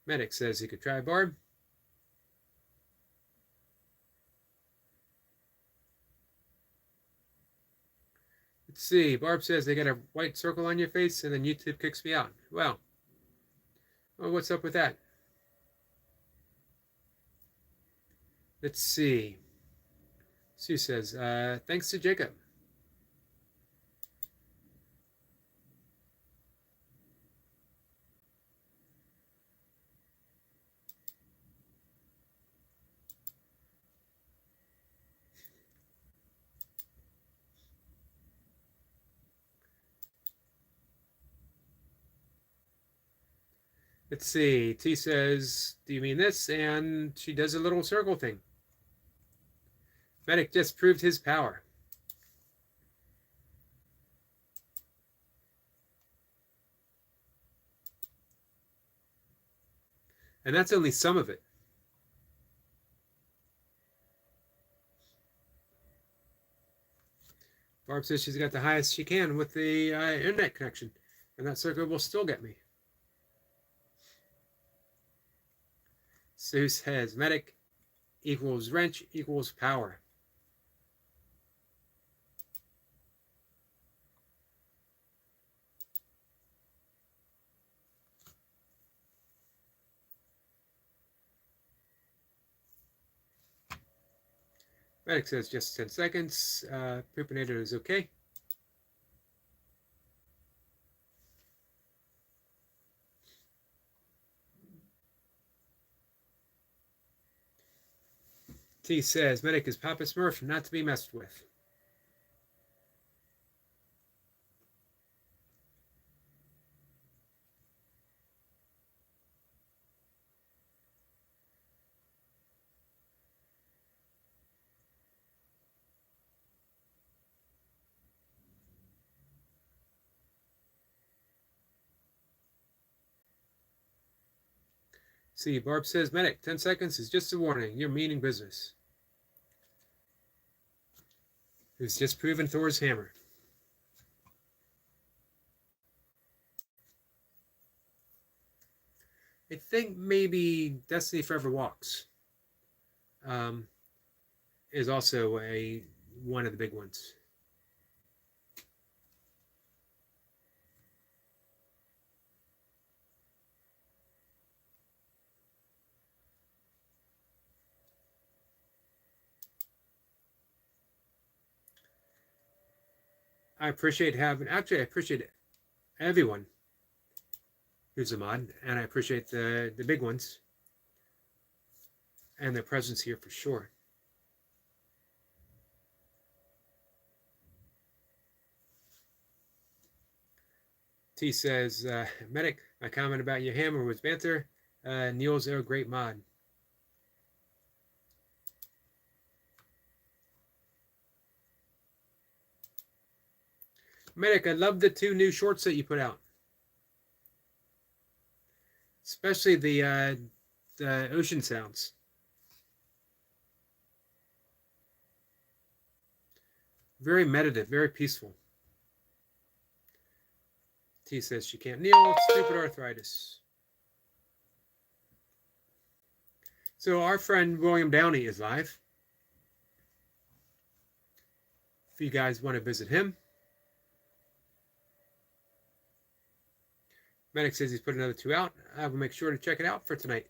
Medic says he could try Barb. Let's see. Barb says they got a white circle on your face and then YouTube kicks me out. Well, what's up with that? Let's see. Sue says, thanks to Jacob. Let's see. T says, do you mean this? And she does a little circle thing. Medic just proved his power. And that's only some of it. Barb says she's got the highest she can with the internet connection. And that circle will still get me. Sue says, Medic equals wrench equals power. Medic says just 10 seconds. Poopinator is okay. T says, Medic is Papa Smurf, not to be messed with. See, Barb says, Medic, 10 seconds is just a warning. You're meaning business. Who's just proven Thor's hammer. I think maybe Destiny Forever Walks is also one of the big ones. I appreciate I appreciate everyone who's a mod, and I appreciate the big ones and their presence here for sure. T says, Medic, my comment about your hammer was banter. Neil's a great mod. Medic, I love the 2 new shorts that you put out. Especially the ocean sounds. Very meditative, very peaceful. T says she can't kneel. Stupid arthritis. So our friend William Downey is live. If you guys want to visit him. Medic says he's put another 2 out. I will make sure to check it out for tonight.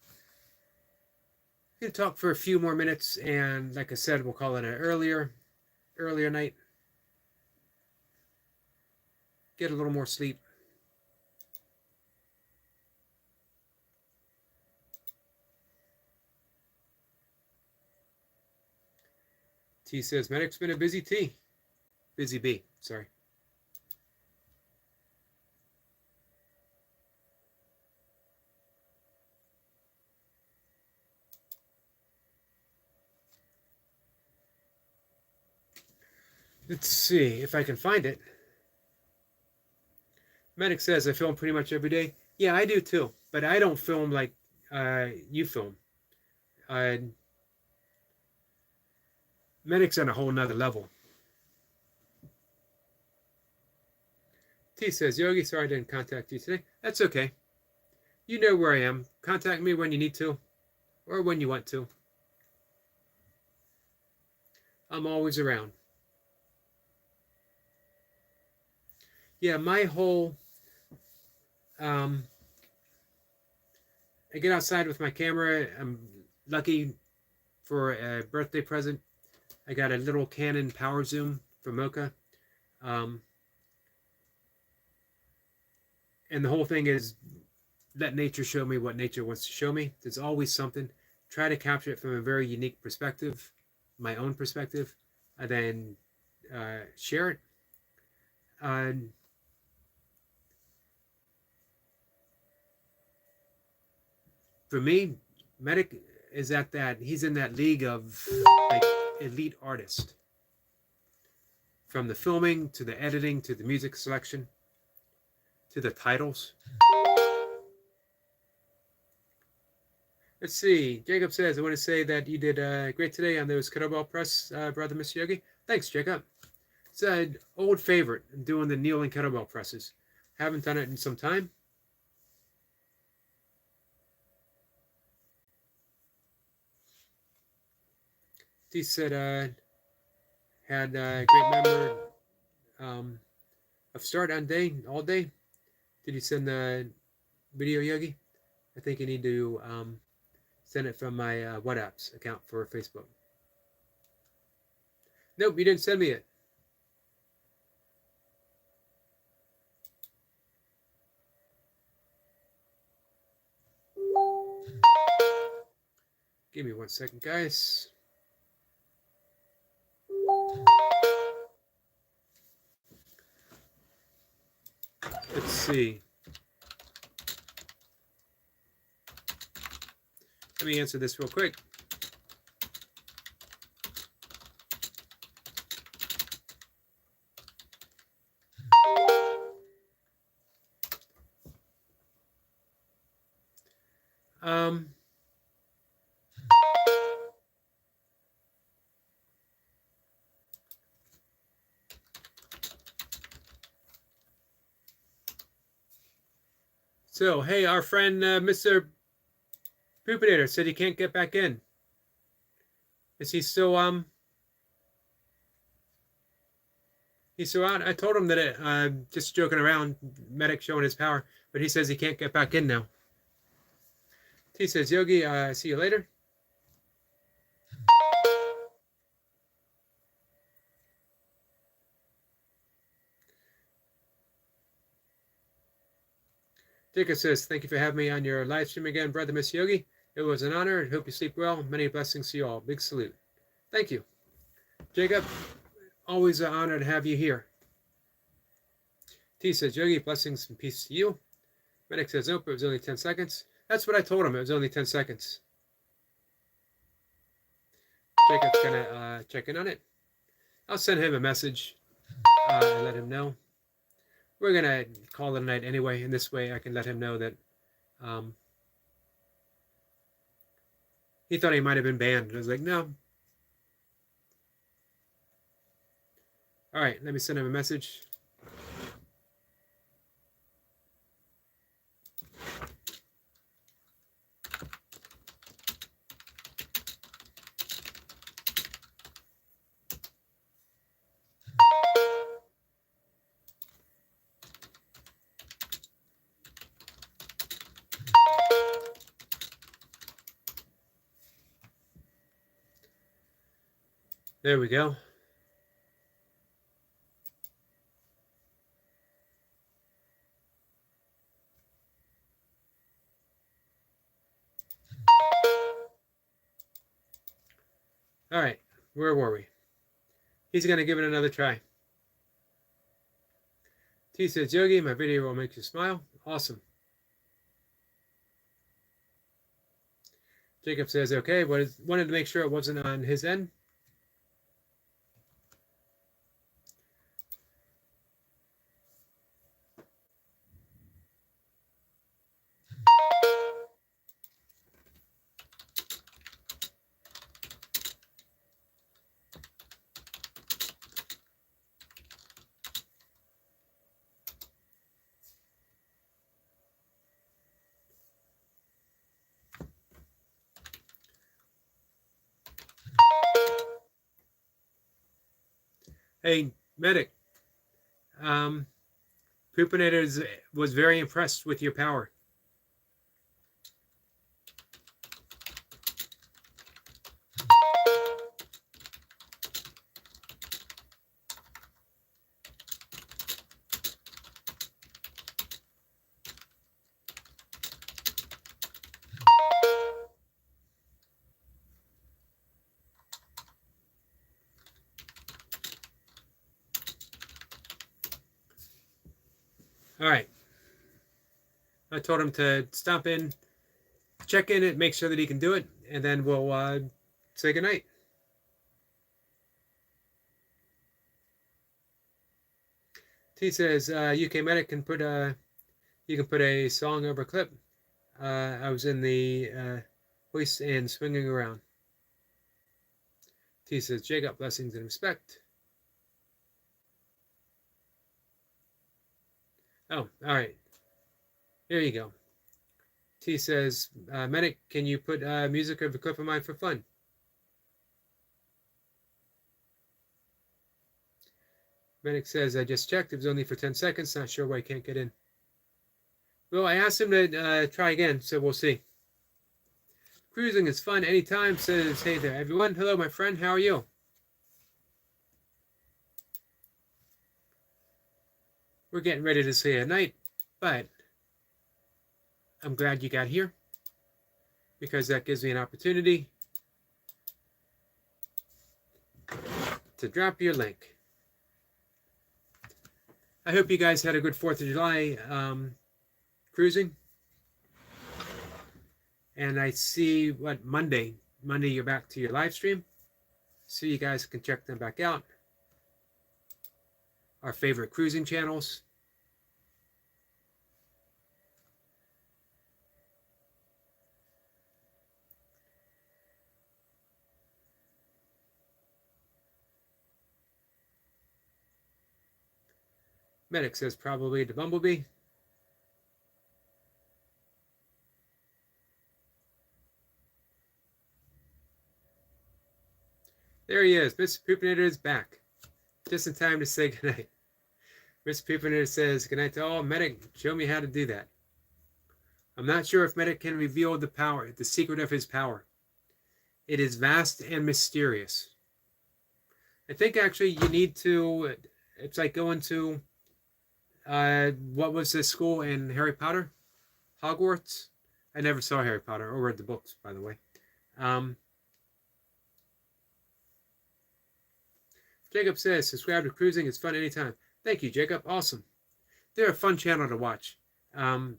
I'm going to talk for a few more minutes, and like I said, we'll call it an earlier night. Get a little more sleep. T says, Medic's been a busy T. Busy B, sorry. Let's see if I can find it. Medic says, I film pretty much every day. Yeah, I do too, but I don't film like you film. Medic's on a whole nother level. T says, Yogi, sorry I didn't contact you today. That's okay. You know where I am. Contact me when you need to or when you want to. I'm always around. Yeah, my whole... I get outside with my camera. I'm lucky for a birthday present. I got a little Canon power zoom from Mocha. And the whole thing is let nature show me what nature wants to show me. There's always something. Try to capture it from a very unique perspective, my own perspective, and then share it. For me, Medic is at that, he's in that league of like elite artist. From the filming, to the editing, to the music selection, to the titles. Let's see. Jacob says, I want to say that you did great today on those kettlebell press, brother Mr. Yogi. Thanks, Jacob. It's an old favorite, doing the kneeling kettlebell presses. Haven't done it in some time. He said, had a great memory of start on day, all day. Did you send the video, Yogi? I think you need to send it from my WhatsApp account for Facebook. Nope, you didn't send me it. Give me 1 second, guys. Let's see. Let me answer this real quick. So, hey, our friend Mr. Poopinator said he can't get back in. Is he still he's still out? I told him that just joking around, Medic showing his power, but he says he can't get back in now. He says, Yogi, see you later. Jacob says, thank you for having me on your live stream again, Brother Miss Yogi. It was an honor. I hope you sleep well. Many blessings to you all. Big salute. Thank you. Jacob, always an honor to have you here. T says, Yogi, blessings and peace to you. Medic says, nope, it was only 10 seconds. That's what I told him. It was only 10 seconds. Jacob's going to check in on it. I'll send him a message and let him know. We're going to call it a night anyway. And this way I can let him know that he thought he might have been banned. I was like, no. All right, let me send him a message. There we go. All right, where were we? He's going to give it another try. T says, Yogi, my video will make you smile. Awesome. Jacob says, okay, wanted to make sure it wasn't on his end. Hey, Medic. Poopinator was very impressed with your power. All right. I told him to stop in, check in it, make sure that he can do it, and then we'll say goodnight. T says, UK Medic can put you can put a song over a clip. I was in the hoist and swinging around. T says, Jacob, blessings and respect. Oh, all right. There you go. T says, Medic, can you put music over a clip of mine for fun? Medic says, I just checked. It was only for 10 seconds. Not sure why I can't get in. Well, I asked him to try again, so we'll see. Cruising is fun anytime, says, hey there, everyone. Hello, my friend. How are you? We're getting ready to say goodnight, but I'm glad you got here because that gives me an opportunity to drop your link. I hope you guys had a good 4th of July cruising. And I see what Monday you're back to your live stream. So you guys can check them back out. Our favorite cruising channels. Medic says probably the Bumblebee. There he is. Mr. Poopinator is back. Just in time to say goodnight. Mr. Poopinator says, goodnight to all. Medic, show me how to do that. I'm not sure if Medic can reveal the power, the secret of his power. It is vast and mysterious. I think actually you need to, it's like going to, what was the school in Harry Potter? Hogwarts. I never saw Harry Potter or read the books, by the way. Jacob says, subscribe to Cruising. It's fun anytime. Thank you, Jacob. Awesome. They're a fun channel to watch. A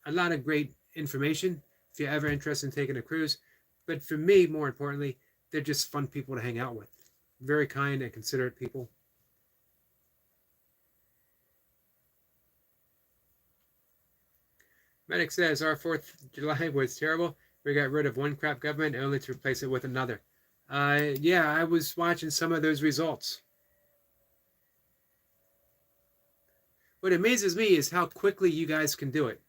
lot of great information if you're ever interested in taking a cruise. But for me, more importantly, they're just fun people to hang out with. Very kind and considerate people. Medic says, our 4th of July was terrible. We got rid of one crap government only to replace it with another. Yeah, I was watching some of those results. What amazes me is how quickly you guys can do it.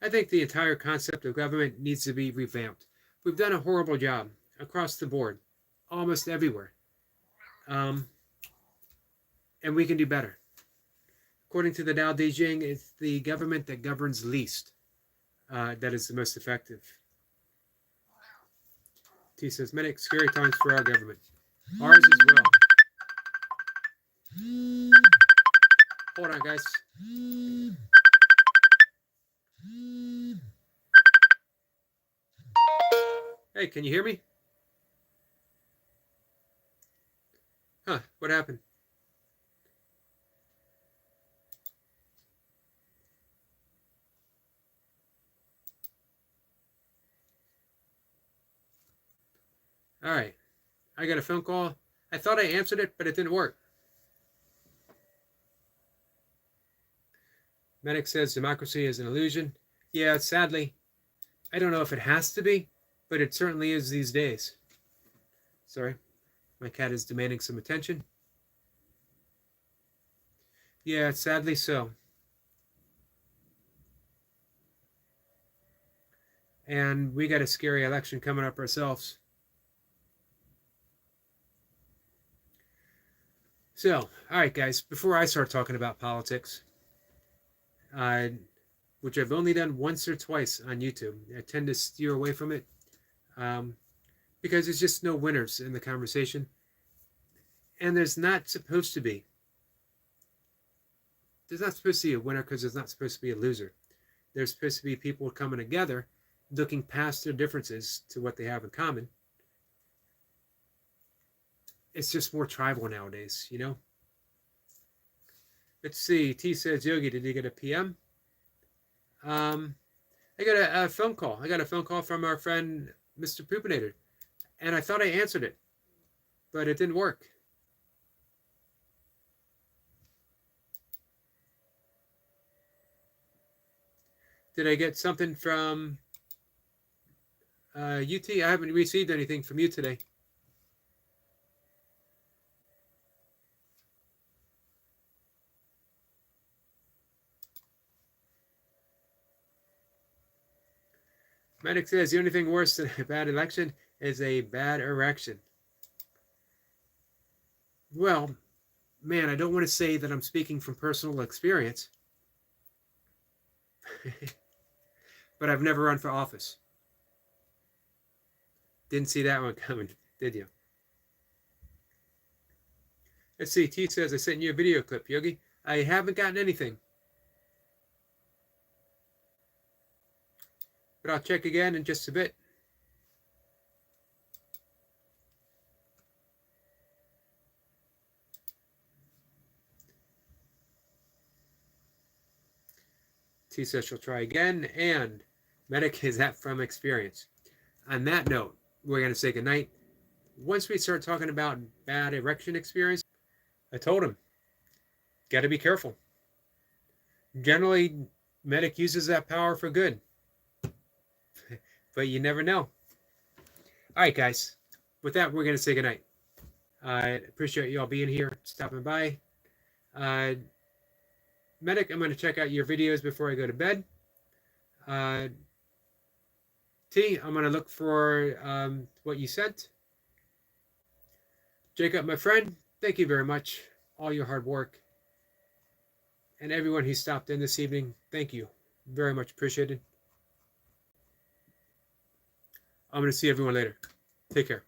I think the entire concept of government needs to be revamped. We've done a horrible job across the board, almost everywhere. And we can do better. According to the Tao Te Ching, it's the government that governs least that is the most effective. T says, many scary times for our government. Ours as well. Hold on, guys. Hey, can you hear me? Huh, what happened? All right. I got a phone call. I thought I answered it, but it didn't work. Medic says democracy is an illusion. Yeah, sadly. I don't know if it has to be, but it certainly is these days. Sorry. My cat is demanding some attention. Yeah, sadly so. And we got a scary election coming up ourselves. So, all right, guys, before I start talking about politics, which I've only done once or twice on YouTube, I tend to steer away from it because there's just no winners in the conversation. And there's not supposed to be. There's not supposed to be a winner because there's not supposed to be a loser. There's supposed to be people coming together, looking past their differences to what they have in common. It's just more tribal nowadays, you know? Let's see. T says, Yogi, did you get a PM? I got a phone call. I got a phone call from our friend, Mr. Poopinator. And I thought I answered it, but it didn't work. Did I get something from UT? I haven't received anything from you today. Medic says the only thing worse than a bad election is a bad erection. Well, man, I don't want to say that I'm speaking from personal experience, but I've never run for office. Didn't see that one coming, did you? Let's see. T says, I sent you a video clip, Yogi. I haven't gotten anything. But I'll check again in just a bit. T says she'll try again, and Medic is that from experience. On that note, we're going to say goodnight. Once we start talking about bad erection experience, I told him, got to be careful. Generally, Medic uses that power for good. But you never know. All right, guys. With that, we're going to say goodnight. I appreciate you all being here, stopping by. Medic, I'm going to check out your videos before I go to bed. T, I'm going to look for what you sent. Jacob, my friend, thank you very much. All your hard work. And everyone who stopped in this evening, thank you. Very much appreciated. I'm going to see everyone later. Take care.